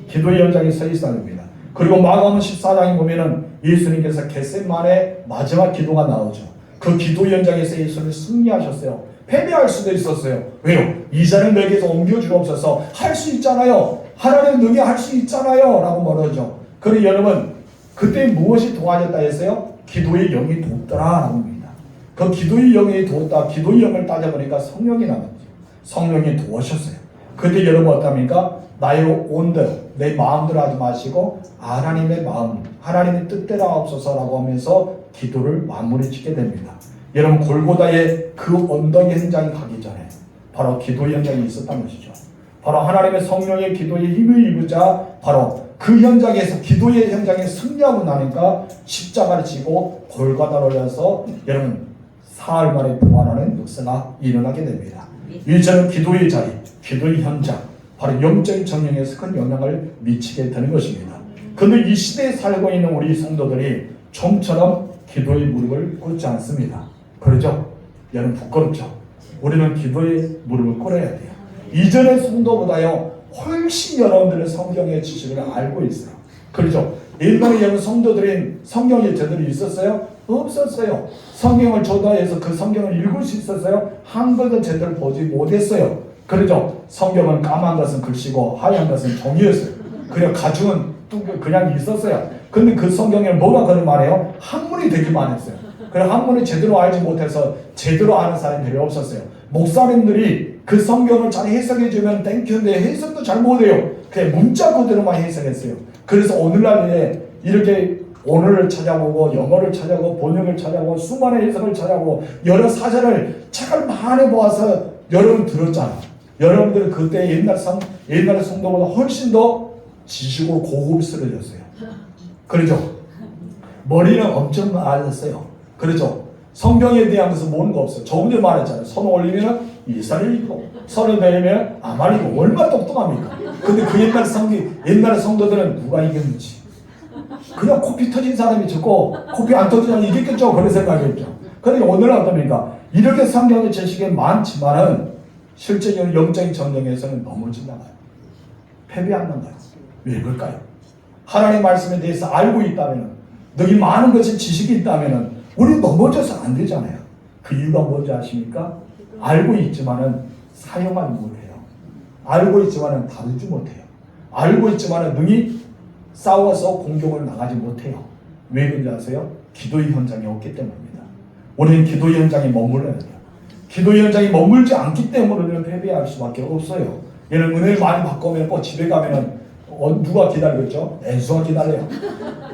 A: 기도의 현장에 서 있어야 됩니다. 그리고 마가복음 14장에 보면은 예수님께서 겟세마네 마지막 기도가 나오죠. 그 기도 현장에서 예수님이 승리하셨어요. 패배할 수도 있었어요. 왜요? 이 자는 내게서 옮겨주옵소서. 할 수 있잖아요. 하나님 능히 할 수 있잖아요 라고 말하죠. 그리고 여러분, 그때 무엇이 도와줬다 했어요? 기도의 영이 돕더라 라고 합니다. 그 기도의 영이 돕다, 기도의 영을 따져보니까 성령이 나왔죠. 성령이 도와주셨어요. 그때 여러분 어떡합니까? 나의 온대로 내 마음대로 하지 마시고 하나님의 마음, 하나님의 뜻대로 하옵소서라고 하면서 기도를 마무리 짓게 됩니다. 여러분, 골고다의 그 언덕 현장에 가기 전에 바로 기도 현장이 있었던 것이죠. 바로 하나님의 성령의 기도에 힘을 입으자 바로 그 현장에서, 기도의 현장에 승리하고 나니까 십자가를 지고 골고다로 올려서 여러분 사흘 만에 부활하는 역사가 일어나게 됩니다. 이처럼 기도의 자리, 기도의 현장, 바로 영적인 정령에서 큰 영향을 미치게 되는 것입니다. 그런데 이 시대에 살고 있는 우리 성도들이 좀처럼 기도의 무릎을 꿇지 않습니다. 그러죠? 여러분, 부끄럽죠? 우리는 기도의 무릎을 꿇어야 돼요. 이전의 성도보다요 훨씬 여러분들은 성경의 지식을 알고 있어요. 그렇죠? 옛날에 여러분 성도들은 성경이 제대로 있었어요? 없었어요. 성경을 조사해서 그 성경을 읽을 수 있었어요? 한글도 제대로 보지 못했어요. 그렇죠? 성경은 까만 것은 글씨고 하얀 것은 종이였어요. 그냥 가죽은 그냥 있었어요. 근데 그 성경에 뭐가 그런 말이에요? 한문이 되기만 했어요. 그래, 한문을 제대로 알지 못해서 제대로 아는 사람이 별로 없었어요. 목사님들이 그 성경을 잘 해석해주면 땡큐인데 해석도 잘 못해요. 그냥 문자 그대로만 해석했어요. 그래서 오늘날에 이렇게 오늘을 찾아보고 영어를 찾아보고 번역을 찾아보고 수많은 해석을 찾아보고 여러 사전을 책을 많이 모아서 여러분 들었잖아요. 여러분들은 그때 옛날 성도보다 훨씬 더 지식으로 고급스러졌어요. 그렇죠? 머리는 엄청 많았어요. 그렇죠? 성경에 대한 것은 모르는 거 없어요. 저번 주에 말했잖아요. 선 올리면 이스라엘이고 선을 베면 아말이고 얼마나 똑똑합니까? 근데 그 옛날 성도들은 누가 이겼는지 그냥 코피 터진 사람이 죽고 코피 안 터진 사람이 이겼겠죠. 그런 생각이었죠. 그런데 오늘은 어떻습니까? 이렇게 성경의 지식이 많지만은 실제적인 영적인 전쟁에서는 넘어진다 봐요. 패배한다 봐요. 왜 그럴까요? 하나님의 말씀에 대해서 알고 있다면, 너희 많은 것이 지식이 있다면 우리 넘어져서 안 되잖아요. 그 이유가 뭔지 아십니까? 알고 있지만은 사용하지 못해요. 알고 있지만은 다루지 못해요. 알고 있지만은 능히 싸워서 공격을 나가지 못해요. 왜 그런지 아세요? 기도의 현장이 없기 때문입니다. 우리는 기도의 현장에 머물러야 돼요. 기도의 현장에 머물지 않기 때문에 우리는 패배할 수밖에 없어요. 얘는 은혜를 많이 받고면 꼭 집에 가면은 누가 기다리겠죠? 애수가 기다려요.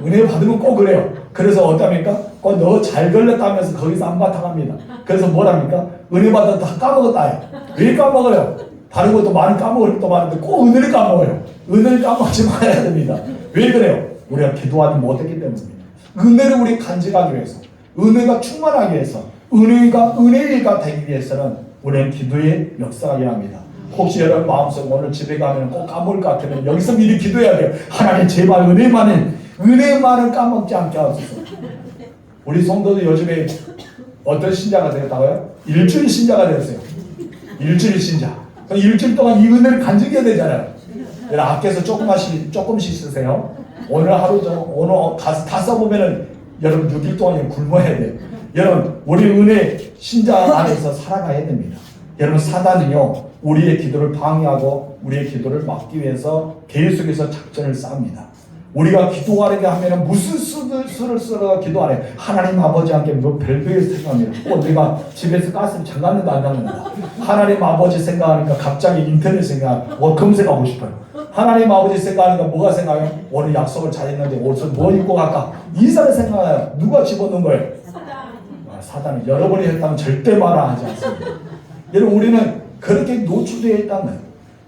A: 은혜 받으면 꼭 그래요. 그래서 어떡합니까? 꼭 너 잘 걸렸다면서 거기서 한바탕 합니다. 그래서 뭐랍니까? 은혜 받아 다 까먹었다 해요. 왜 까먹어요? 다른 것도 많이 까먹을 것도 많은데 꼭 은혜를 까먹어요. 은혜를 까먹지 말아야 됩니다. 왜 그래요? 우리가 기도하지 못했기 때문입니다. 은혜를 우리 간직하기 위해서, 은혜가 충만하기 위해서, 은혜가 되기 위해서는 우리는 기도의 역사가 일합니다. 혹시 여러분 마음속에 오늘 집에 가면 꼭 까먹을 것 같으면 여기서 미리 기도해야 돼요. 하나님 제발 은혜만은 까먹지 않게 하소서. 우리 성도들 요즘에 어떤 신자가 되었다고요? 일주일 신자가 되었어요. 일주일 신자. 그럼 일주일 동안 이 은혜를 간직해야 되잖아요. 여러분 아껴서 조금씩 쓰세요. 오늘 가서 다 써보면은 여러분 6일 동안 굶어야 돼요. 여러분 우리 은혜 신자 안에서 살아가야 됩니다. 여러분 사단은요 우리의 기도를 방해하고 우리의 기도를 막기 위해서 계속해서 작전을 쌉니다. 우리가 기도하려게 하면 무슨 수를 쓰러 기도하래. 하나님 아버지 함께 뭐 별별 생각합니다. 내가 집에서 가스를 잠갔는데 안 잠갔는다. 하나님 아버지 생각하니까 갑자기 인터넷 검색하고 싶어요. 하나님 아버지 생각하니까 뭐가 생각해요? 오늘 약속을 잘했는데 옷을 뭐 입고 갈까? 이사를 생각해요. 누가 집어넣은 거예요? 사단이. 여러분이 했다면 절대 말하지 않습니다. 여러분 우리는 그렇게 노출되어 있다는 거예요.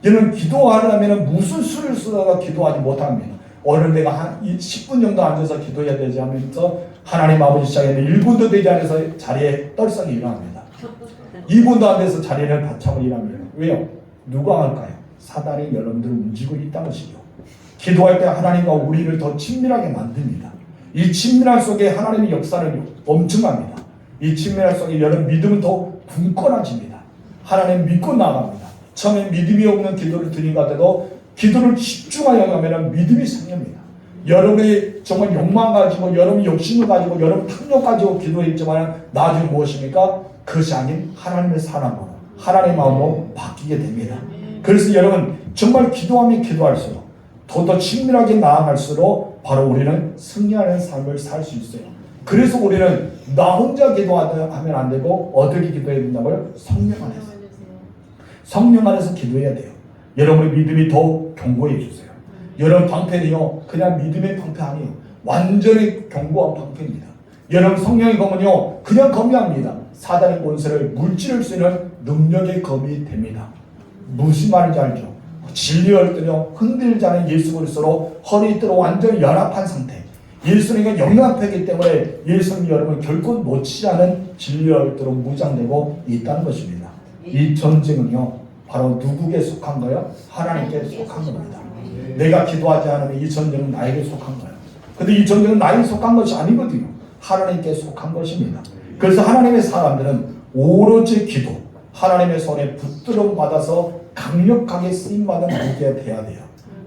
A: 여러분 기도하려면 무슨 수를 쓰다가 기도하지 못합니다. 오늘 내가 한 10분 정도 앉아서 기도해야 되지 하면서 하나님 아버지 시작했는데 1분도 되지 않아서 자리에 떨성이 일어납니다. 2분도 안 돼서 자리를 바쳐고 일합니다. 왜요? 누가 할까요? 사단이 여러분들을 움직이고 있다는 것이죠. 기도할 때 하나님과 우리를 더 친밀하게 만듭니다. 이 친밀함 속에 하나님의 역사는 엄청납니다. 이 친밀함 속에 여러분 믿음은 더 굳건해집니다. 하나님 믿고 나갑니다. 처음에 믿음이 없는 기도를 드린 것 같아도 기도를 집중하여 가면 믿음이 생깁니다. 여러분이 정말 욕망 가지고 여러분이 욕심을 가지고 여러분 탐욕 가지고 기도했지만 나중에 무엇입니까? 그것이 아닌 하나님의 사랑으로 하나님의 마음으로 바뀌게 됩니다. 그래서 여러분 정말 기도하면 기도할수록 더 친밀하게 나아갈수록 바로 우리는 승리하는 삶을 살 수 있어요. 그래서 우리는 나 혼자 기도하면 안 되고 어떻게 기도해야 된다고요? 성령 안에서. 성령 안에서 기도해야 돼요. 여러분의 믿음이 더 견고해 주세요. 여러분 방패는요 그냥 믿음의 방패 아니에요. 완전히 견고한 방패입니다. 여러분 성령의 검은요 그냥 검이 아닙니다. 사단의 권세를 물찌를 수 있는 능력의 검이 됩니다. 무슨 말인지 알죠? 진리할 때요 흔들지 않은 예수 그리스도로 허리 뜰어 완전히 연합한 상태. 예수님은 영락하기 때문에 예수님 여러분 결코 놓치지 않은 진리할 때로 무장되고 있다는 것입니다. 이 전쟁은요 바로 누구에게 속한 거예요? 하나님께 속한 겁니다. 내가 기도하지 않으면 이 전쟁은 나에게 속한 거예요. 근데 이 전쟁은 나에게 속한 것이 아니거든요. 하나님께 속한 것입니다. 그래서 하나님의 사람들은 오로지 기도, 하나님의 손에 붙들어 받아서 강력하게 쓰임받은 무기가 돼야 돼요.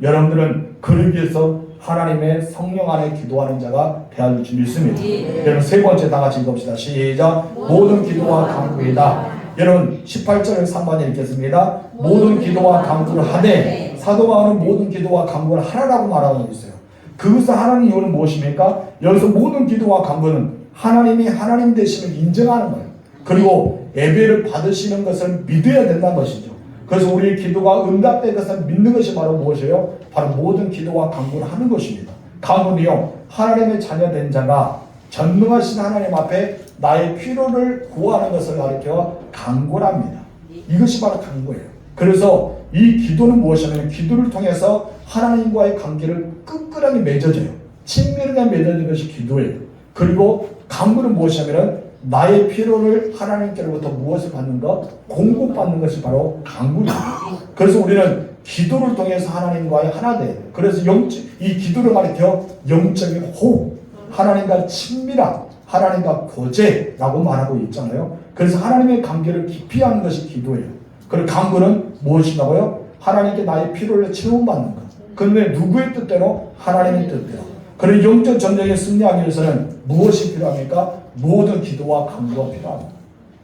A: 여러분들은 그를 위해서 하나님의 성령 안에 기도하는 자가 되어야 줄 줄 믿습니다. 여러분 세 번째 다 같이 읽읍시다. 시작. 모든 기도와 간구이다. 여러분 18절을 3번에 읽겠습니다. 모든 기도와 간구를 하되 사도 바울은 모든 기도와 간구를 하라고 말하고 있어요. 그것을 하라는 이유는 무엇입니까? 여기서 모든 기도와 간구는 하나님이 하나님 되심을 인정하는 거예요. 그리고 예배를 받으시는 것을 믿어야 된다는 것이죠. 그래서 우리의 기도가 응답된 것을 믿는 것이 바로 무엇이에요? 바로 모든 기도와 간구를 하는 것입니다. 간구는요 하나님의 자녀된 자가 전능하신 하나님 앞에 나의 필요를 구하는 것을 가리켜 간구랍니다. 이것이 바로 간구예요. 그래서 이 기도는 무엇이냐면 기도를 통해서 하나님과의 관계를 끈끈하게 맺어져요. 친밀하게 맺어지는 것이 기도예요. 그리고 간구는 무엇이냐면 나의 필요를 하나님께로부터 무엇을 받는 것? 공급받는 것이 바로 간구예요. 그래서 우리는 기도를 통해서 하나님과의 하나 돼요. 그래서 이 기도를 가리켜 영적인 호흡, 하나님과 친밀함, 하나님과 교제라고 말하고 있잖아요. 그래서 하나님의 관계를 깊이 하는 것이 기도예요. 그리고 간구는 무엇이냐고요? 하나님께 나의 필요를 채움받는 것. 그런데 누구의 뜻대로? 하나님의 뜻대로. 그리고 영적 전쟁에 승리하기 위해서는 무엇이 필요합니까? 모든 기도와 간구가 필요합니다.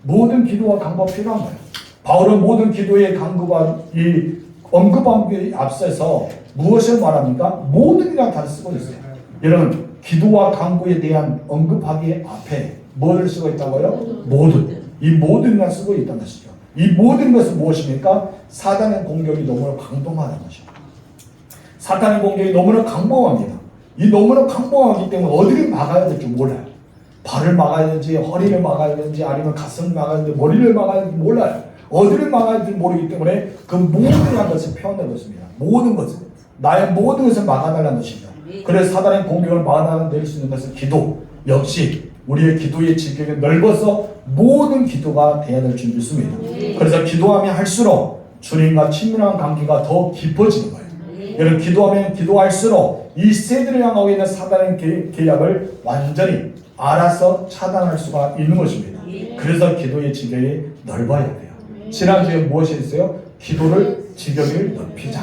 A: 모든 기도와 간구가 필요한 거예요. 바울은 모든 기도의 간구가 이 언급함에 앞서서 무엇을 말합니까? 모든이라고 다 쓰고 있어요. 여러분, 기도와 간구에 대한 언급하기 앞에 뭐를 쓰고 있다고요? 모든. 이 모든이라 쓰고 있다는 것이죠. 이 모든 것은 무엇입니까? 사단의 공격이 너무나 강동하는 것입니다. 사탄의 공격이 너무나 강범합니다. 이 너무나 강범하기 때문에 어디를 막아야 될지 몰라요. 발을 막아야 되는지, 허리를 막아야 되는지, 아니면 가슴을 막아야 되는지, 머리를 막아야 되는지 몰라요. 어디를 막아야 될지 모르기 때문에 그 모든이라는 것을 표현하고 있습니다. 모든 것을. 나의 모든 것을 막아달라는 것입니다. 그래서 사단의 공격을 막아낼 수 있는 것은 기도. 역시 우리의 기도의 지경이 넓어서 모든 기도가 되어야 될 줄 믿습니다. 그래서 기도하면 할수록 주님과 친밀한 관계가 더 깊어지는 거예요. 여러분, 기도하면 기도할수록 이 세대를 향하고 있는 사단의 계략을 완전히 알아서 차단할 수가 있는 것입니다. 그래서 기도의 지경이 넓어야 돼요. 지난주에 무엇이 있어요? 기도를 지경을 넓히자.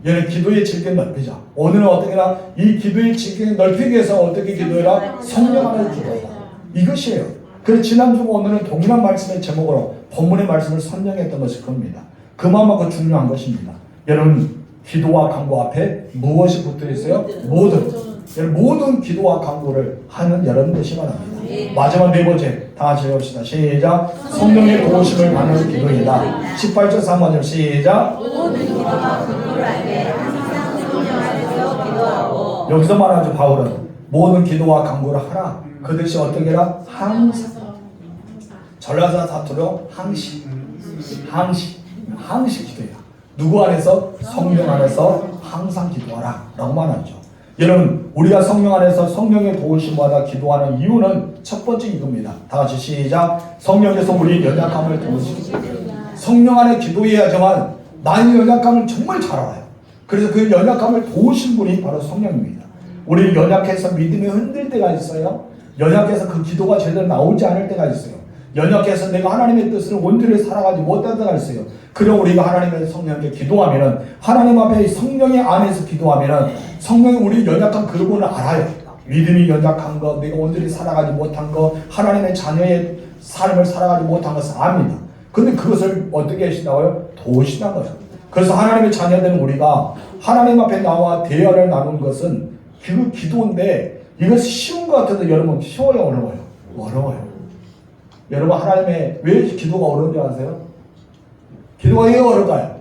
A: 여러분, 기도의 지경을 넓히자. 오늘은 어떻게나 이 기도의 지경을 넓히기 위해서 어떻게 기도해라? 성령 안에서 기도하라. 이것이에요. 그래서 지난주와 오늘은 동일한 말씀의 제목으로 본문의 말씀을 선정했던 것이 겁니다. 그만큼 중요한 것입니다. 여러분, 기도와 간구 앞에 무엇이 붙어 있어요? 모든. 여러분, 모든 기도와 간구를 하는 여러분 되시기 바랍니다. 마지막 네 번째, 다 같이 해봅시다. 시작. 성령의 도우심을 받는 기도이다. 18절 3번절 시작.
B: 모든 기도와 간구를 알게 항상 성령 안에서 기도하고.
A: 여기서 말하죠. 바울은 모든 기도와 간구를 하라. 그 대신 어떻게 해라? 항상. 전라사 사투로 항시 기도해라. 누구 안에서? 성령 안에서 항상 기도하라 라고 말하죠. 여러분, 우리가 성령 안에서 성령의 도우심받아 기도하는 이유는 첫 번째 이겁니다. 다 같이 시작. 성령께서 우리 연약함을 도우시고. 성령 안에 기도해야지만 나의 연약함을 정말 잘 알아요. 그래서 그 연약함을 도우신 분이 바로 성령입니다. 우리 연약해서 믿음이 흔들 때가 있어요. 연약해서 그 기도가 제대로 나오지 않을 때가 있어요. 연약해서 내가 하나님의 뜻을 온전히 살아가지 못할 때가 있어요. 그럼 우리가 하나님의 성령께 기도하면은, 하나님 앞에 성령의 안에서 기도하면은 성령이 우리 연약한 그분을 알아요. 믿음이 연약한 거, 내가 온전히 살아가지 못한 거, 하나님의 자녀의 삶을 살아가지 못한 것을 압니다. 근데 그것을 어떻게 하시나요? 도우시는 거예요. 그래서 하나님의 자녀된 우리가 하나님 앞에 나와 대화를 나눈 것은 그 기도인데, 이것이 쉬운 것 같아도 여러분 쉬워요, 어려워요? 어려워요. 여러분, 하나님의 왜 기도가 어려운지 아세요? 기도가 왜 어려울까요?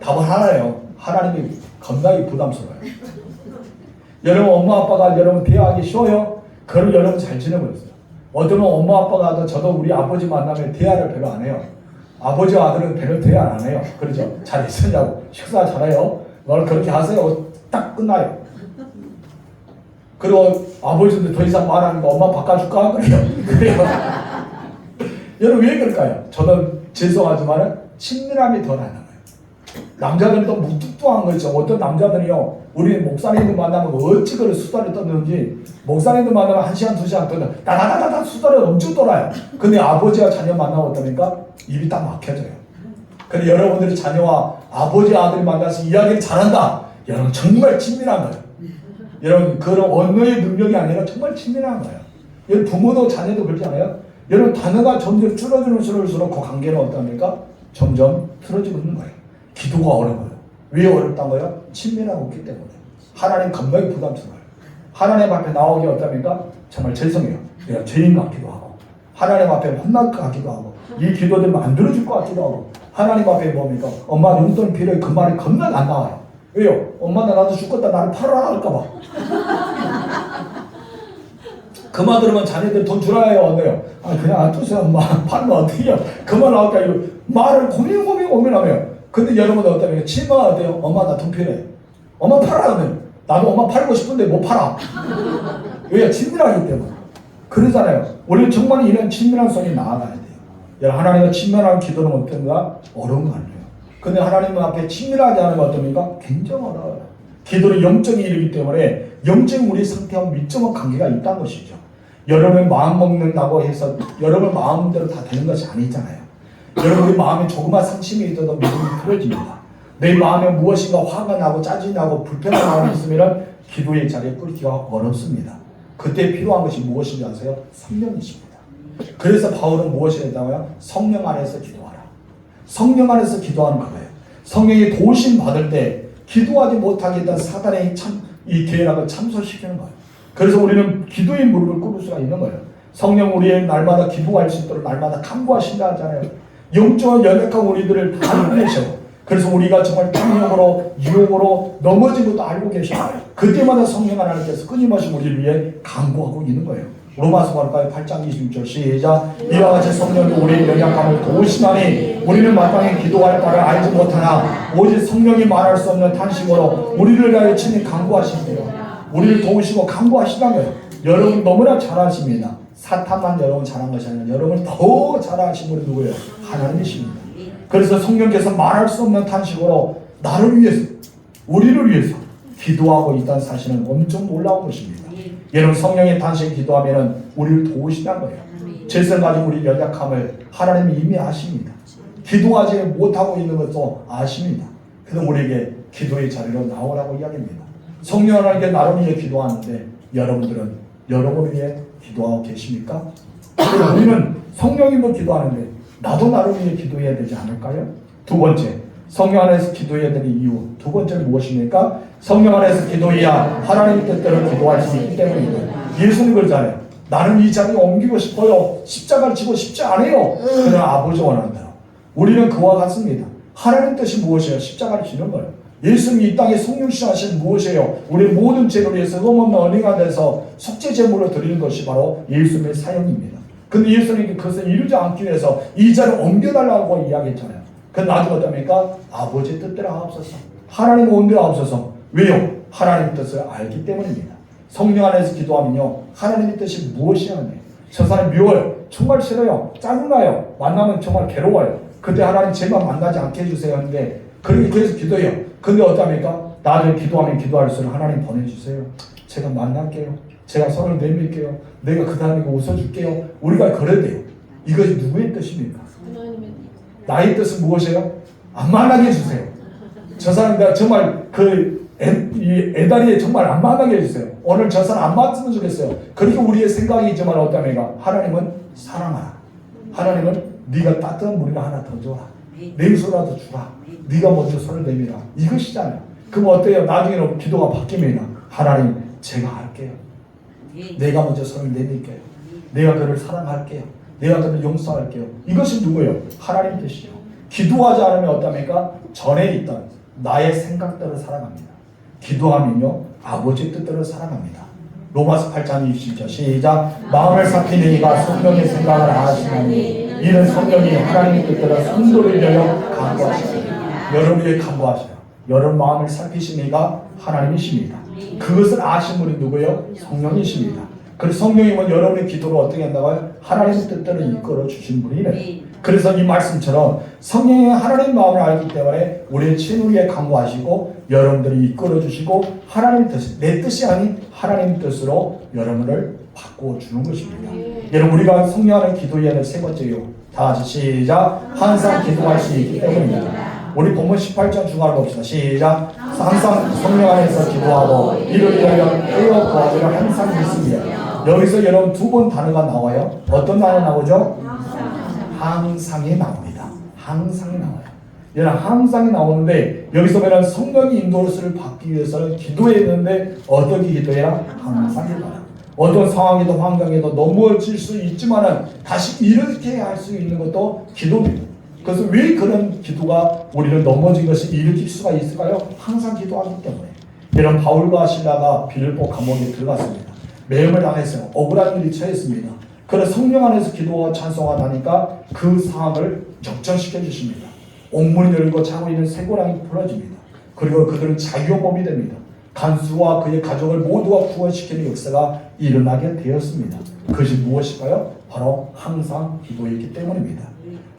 A: 답은 하나예요. 하나님이 건강이 부담스러워요. 여러분, 엄마 아빠가 여러분 대화하기 쉬워요? 그럼 여러분 잘 지내고 있어요. 어쩌면 엄마 아빠가 저도 우리 아버지 만나면 대화를 별로 안 해요. 아버지와 아들은 별로 대화 안 해요. 그렇죠? 잘 있었냐고, 식사 잘해요? 너는 그렇게 하세요. 딱 끝나요. 그리고 아버지도 더 이상 말하니까 엄마 바꿔줄까? 그래요. 여러분, 왜 그럴까요? 저는 죄송하지만 친밀함이 더 나는 거예요. 남자들은 또 무뚝뚝한 거 있죠. 어떤 남자들이요, 우리 목사님들 만나면 어찌 그런 수다를 떠드는지, 목사님들 만나면 1시간, 2시간 떠는 다다다다다 수다를 엄청 떠나요. 근데 아버지와 자녀 만나면 어떡합니까? 입이 딱 막혀져요. 근데 여러분들이 자녀와 아버지, 아들이 만나서 이야기를 잘한다. 여러분, 정말 친밀한 거예요. 여러분, 그런 언어의 능력이 아니라 정말 친밀한 거예요. 여러분, 부모도 자녀도 그렇지 않아요? 여러분, 단어가 점점 줄어들수록 그 관계는 어떡합니까? 점점 틀어지고 있는 거예요. 기도가 어려워요. 왜 어렵단 거예요? 친밀하고 없기 때문에. 하나님 건강이 부담스러워요. 하나님 앞에 나오기 어떻습니까? 정말 죄송해요. 내가 죄인 같기도 하고, 하나님 앞에 혼날 것 같기도 하고, 이 기도들 만들어줄 것 같기도 하고, 하나님 앞에 뭡니까? 엄마 용돈 필요해. 그 말이 겁나 안 나와요. 왜요? 엄마 나도 죽겠다. 나를 팔아라 할까봐. 그만 들으면 자네들 돈 주라요, 어때요? 아, 그냥 두세요. 팔면 어떡해요? 그만 나올까? 이거 말을 고민하며. 근데 여러분들 어때요? 치마가 어때요? 엄마 나 돈 필요해. 엄마 팔아요. 나도 엄마 팔고 싶은데 못 팔아. 왜? 친밀하기 때문에. 그러잖아요. 우리는 정말 이런 친밀한 속에 나아가야 돼요. 여러분, 하나님과 친밀한 기도는 어떤가? 어려운 거 아니에요. 근데 하나님 앞에 친밀하지 않으면 어떻습니까? 굉장히 어려워요. 기도는 영적인 일이기 때문에 영적인 우리 상태와 밀접한 관계가 있다는 것이죠. 여러분의 마음 먹는다고 해서 여러분 마음대로 다 되는 것이 아니잖아요. 여러분 우리 마음에 조그만 상심이 있어도 믿음이 풀어집니다. 내 마음에 무엇인가 화가 나고 짜증이 나고 불편한 마음이 있으면 기도의 자리에 꿇기가 어렵습니다. 그때 필요한 것이 무엇인지 아세요? 성령이십니다. 그래서 바울은 무엇을 했다고요? 성령 안에서 기도하라. 성령 안에서 기도하는 거예요. 성령이 도우심 받을 때 기도하지 못하게 했던 사단의 이 계략을 참소시키는 거예요. 그래서 우리는 기도의 무릎을 꿇을 수가 있는 거예요. 성령 우리의 날마다 기도할 수 있도록 날마다 간구하신다 하잖아요. 영적인 연약한 우리들을 다 알고 계셔요. 그래서 우리가 정말 탐욕으로 유혹으로 넘어진 것도 알고 계셔요. 그때마다 성령 하나님께서 끊임없이 우리를 위해 간구하고 있는 거예요. 로마서 볼까요? 8장 26절 시작. 이와 같이 성령이 우리의 연약함을 도우시나니 우리는 마땅히 기도할 바를 알지 못하나 오직 성령이 말할 수 없는 탄식으로 우리를 위하여 친히 간구하시네요. 우리를 도우시고 간구하시는 거예요. 여러분 너무나 잘하십니다. 사탄만 여러분 잘한 것이 아니라 여러분 더 잘하신 분이 누구예요? 하나님이십니다. 그래서 성령께서 말할 수 없는 탄식으로 나를 위해서 우리를 위해서 기도하고 있다는 사실은 엄청 놀라운 것입니다. 여러분 성령의 탄식 기도하면 우리를 도우신다는 거예요. 죄성 가진 우리 연약함을 하나님이 이미 아십니다. 기도하지 못하고 있는 것도 아십니다. 그래서 우리에게 기도의 자리로 나오라고 이야기합니다. 성령 하나님께 나를 위해 기도하는데 여러분들은 여러분을 위해 기도하고 계십니까? 우리는 성령님도 기도하는데 나도 나를 위해 기도해야 되지 않을까요? 두 번째, 성령 안에서 기도해야 되는 이유. 두 번째는 무엇입니까? 성령 안에서 기도해야 하나님 뜻대로 기도할 수 있기 때문입니다. 예수님 그러잖아요. 나는 이 자리에 옮기고 싶어요. 십자가를 지고 싶지 않아요. 그러나 아버지 원한다. 우리는 그와 같습니다. 하나님 뜻이 무엇이에요? 십자가를 지는 거예요. 예수님이 이 땅에 성육신하신 무엇이에요? 우리 모든 죄를 위해서 흠없는 언행가 돼서 속죄 제물을 드리는 것이 바로 예수님의 사역입니다. 근데 예수님이 그것을 이루지 않기 위해서 이 자리를 옮겨달라고 이야기했잖아요. 그건 나중에 어떻습니까? 아버지의 뜻대로 하옵소서. 하나님 온대로 하옵소서. 왜요? 하나님의 뜻을 알기 때문입니다. 성령 안에서 기도하면요, 하나님의 뜻이 무엇이냐면 저 사람 미워요. 정말 싫어요. 짜증나요. 만나면 정말 괴로워요. 그때 하나님 제만 만나지 않게 해주세요 하는데 그래서 기도해요. 근데 어떡합니까? 나중에 기도하면 기도할수록 하나님 보내주세요. 제가 만날게요. 제가 손을 내밀게요. 내가 그 사람에게 웃어줄게요. 우리가 그래야 돼요. 이것이 누구의 뜻입니까? 나의 뜻은 무엇이에요? 안 만나게 해주세요. 저 사람 내가 정말 이 애다리에 정말 안 만나게 해주세요. 오늘 저 사람 안 만났으면 좋겠어요. 그렇게 우리의 생각이지만 어떡합니까? 하나님은 사랑하라. 하나님은 네가 따뜻한 물이나 하나 더 줘라. 냉수라도 주라. 네가 먼저 손을 내밀라. 이것이잖아요. 그럼 어때요? 나중에는 기도가 바뀌면 하나님 제가 할게요. 내가 먼저 손을 내밀게요. 내가 그를 사랑할게요. 내가 그를 용서할게요. 이것이 누구예요? 하나님 뜻이죠. 기도하지 않으면 어떡합니까? 전에 있던 나의 생각대로 살아갑니다. 기도하면요 아버지의 뜻대로 살아갑니다. 로마서 8장 27절 시작. 마음을 살피는 이가 성령의 생각을 아시나니 이는 성령이 하나님의 뜻대로 성도를 위하여 간구하시나니 여러분에게 간구하셔요. 여러분 마음을 살피신 이가 하나님이십니다. 그것을 아신 분이 누구예요? 성령이십니다. 그래서 성령님은 여러분의 기도를 어떻게 한다고요? 하나님의 뜻대로 이끌어 주신 분이래요. 그래서 이 말씀처럼 성령이 하나님의 마음을 알기 때문에 우리의 친우리에 간구하시고 여러분들이 이끌어 주시고 하나님의 뜻, 내 뜻이 아닌 하나님의 뜻으로 여러분을 바꾸어 주는 것입니다. 여러분 우리가 성령 안에 기도해야 될 세 번째요. 다 같이 시작. 항상 기도할 수 있기 때문입니다. 우리 본문 18장 중간을 봅시다. 시작. 항상 성령 안에서 기도하고 이를 위하여 깨어 구하기를 항상 믿습니다. 여기서 여러분 두 번 단어가 나와요. 어떤 단어 나오죠? 항상이 나옵니다. 항상이 나와요. 여러분 항상이 나오는데 여기서 보면 성령이 인도를 받기 위해서는 기도했는데 어떻게 기도해야? 항상 기도해요. 어떤 상황에도 환경에도 넘어질 수 있지만은 다시 일으켜야 할 수 있는 것도 기도입니다. 그래서 왜 그런 기도가 우리를 넘어진 것을 일으킬 수가 있을까요? 항상 기도하기 때문에. 여러분 바울과 실라가 빌립보 감옥에 들어갔습니다. 매음을 당했어요. 억울한 일이 처했습니다. 그래서 성령 안에서 기도와 찬송가 나니까 그 상황을 역전시켜 주십니다. 옥문이 열고 자고 있는 쇠고랑이 풀어집니다. 그리고 그들은 자유범이 됩니다. 간수와 그의 가족을 모두가 구원시키는 역사가 일어나게 되었습니다. 그것이 무엇일까요? 바로 항상 기도이기 때문입니다.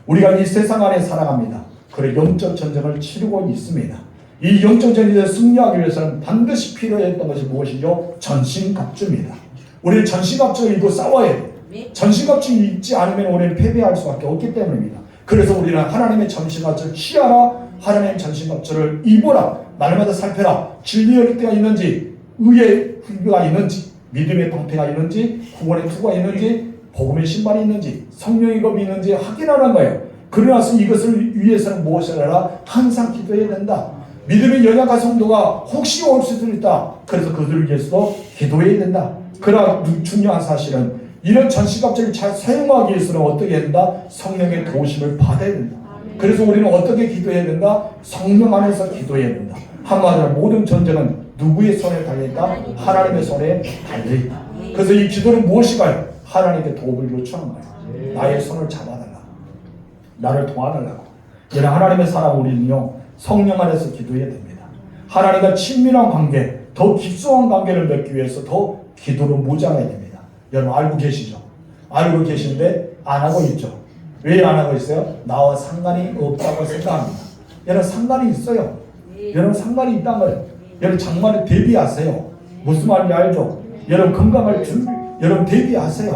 A: 우리가 이 세상 안에 살아갑니다. 그래 영적 전쟁을 치르고 있습니다. 이 영적 전쟁에 승리하기 위해서는 반드시 필요했던 것이 무엇이죠? 전신갑주입니다. 우리는 전신갑주를 입고 싸워야 돼요. 전신갑주를 입지 않으면 우리는 패배할 수밖에 없기 때문입니다. 그래서 우리는 하나님의 전신갑주를 취하라, 하나님의 전신갑주를 입어라, 날마다 살펴라. 진리의 때가 있는지, 의의 훈계가 있는지, 믿음의 방패가 있는지, 구원의 투구가 있는지, 복음의 신발이 있는지, 성령의 검이 있는지 확인하는 거예요. 그러나서 이것을 위해서는 무엇을 해라? 항상 기도해야 된다. 믿음의 연약한 성도가 혹시 올 수도 있다. 그래서 그들을 위해서도 기도해야 된다. 그러나 중요한 사실은 이런 전신갑주를 잘 사용하기 위해서는 어떻게 해야 된다? 성령의 도우심을 받아야 된다. 그래서 우리는 어떻게 기도해야 된다? 성령 안에서 기도해야 된다. 한마디로 모든 전쟁은 누구의 손에 달려있다? 하나님의 손에 달려있다. 그래서 이 기도는 무엇인가요? 하나님께 도움을 요청한 거예요. 나의 손을 잡아달라. 나를 도와달라고. 이런 하나님의 사람 우리는요, 성령 안에서 기도해야 됩니다. 하나님과 친밀한 관계, 더 깊숙한 관계를 맺기 위해서 더 기도로 무장해야 됩니다. 여러분 알고 계시죠? 알고 계신데 안 하고 있죠? 왜 안 하고 있어요? 나와 상관이 없다고 생각합니다. 여러분 상관이 있어요. 여러분 상관이 있다는 거예요. 여러분 장마를 대비하세요. 무슨 말인지 알죠? 여러분 건강을 준비, 여러분 대비하세요.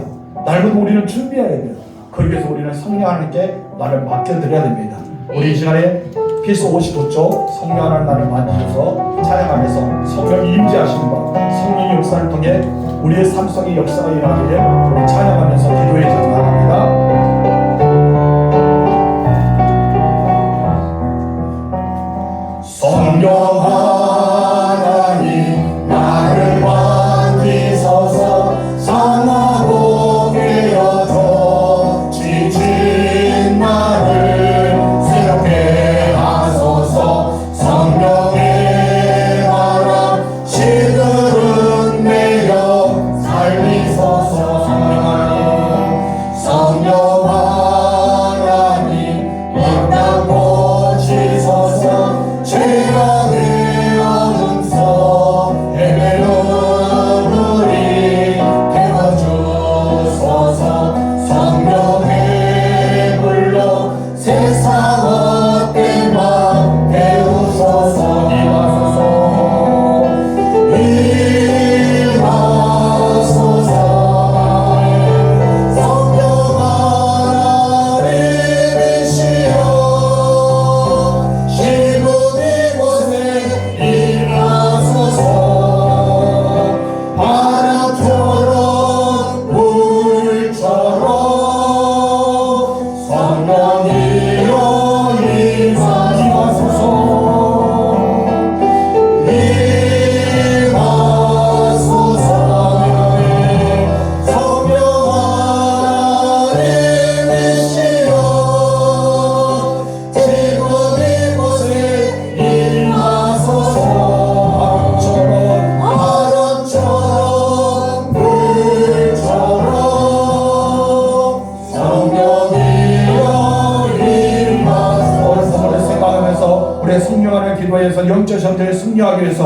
A: 날마다 우리는 준비해야 돼요. 그러기 위해서 우리는 성령 하나님께 나를 맡겨드려야 됩니다. 우리 이 시간에 피스 59쪽 성령 하나님 나를 맡겨서 찬양하면서 성령이 임재하시는 것, 성령의 역사를 통해 우리의 삶 속의 역사가 일어나기를 우리 찬양하면서 기도해 나갑니다. 성령 하나님 나를 만지소서 상하고 깨어서 지친 나를 새롭게 하소서 성령의 바람 시들은 내려 살리소서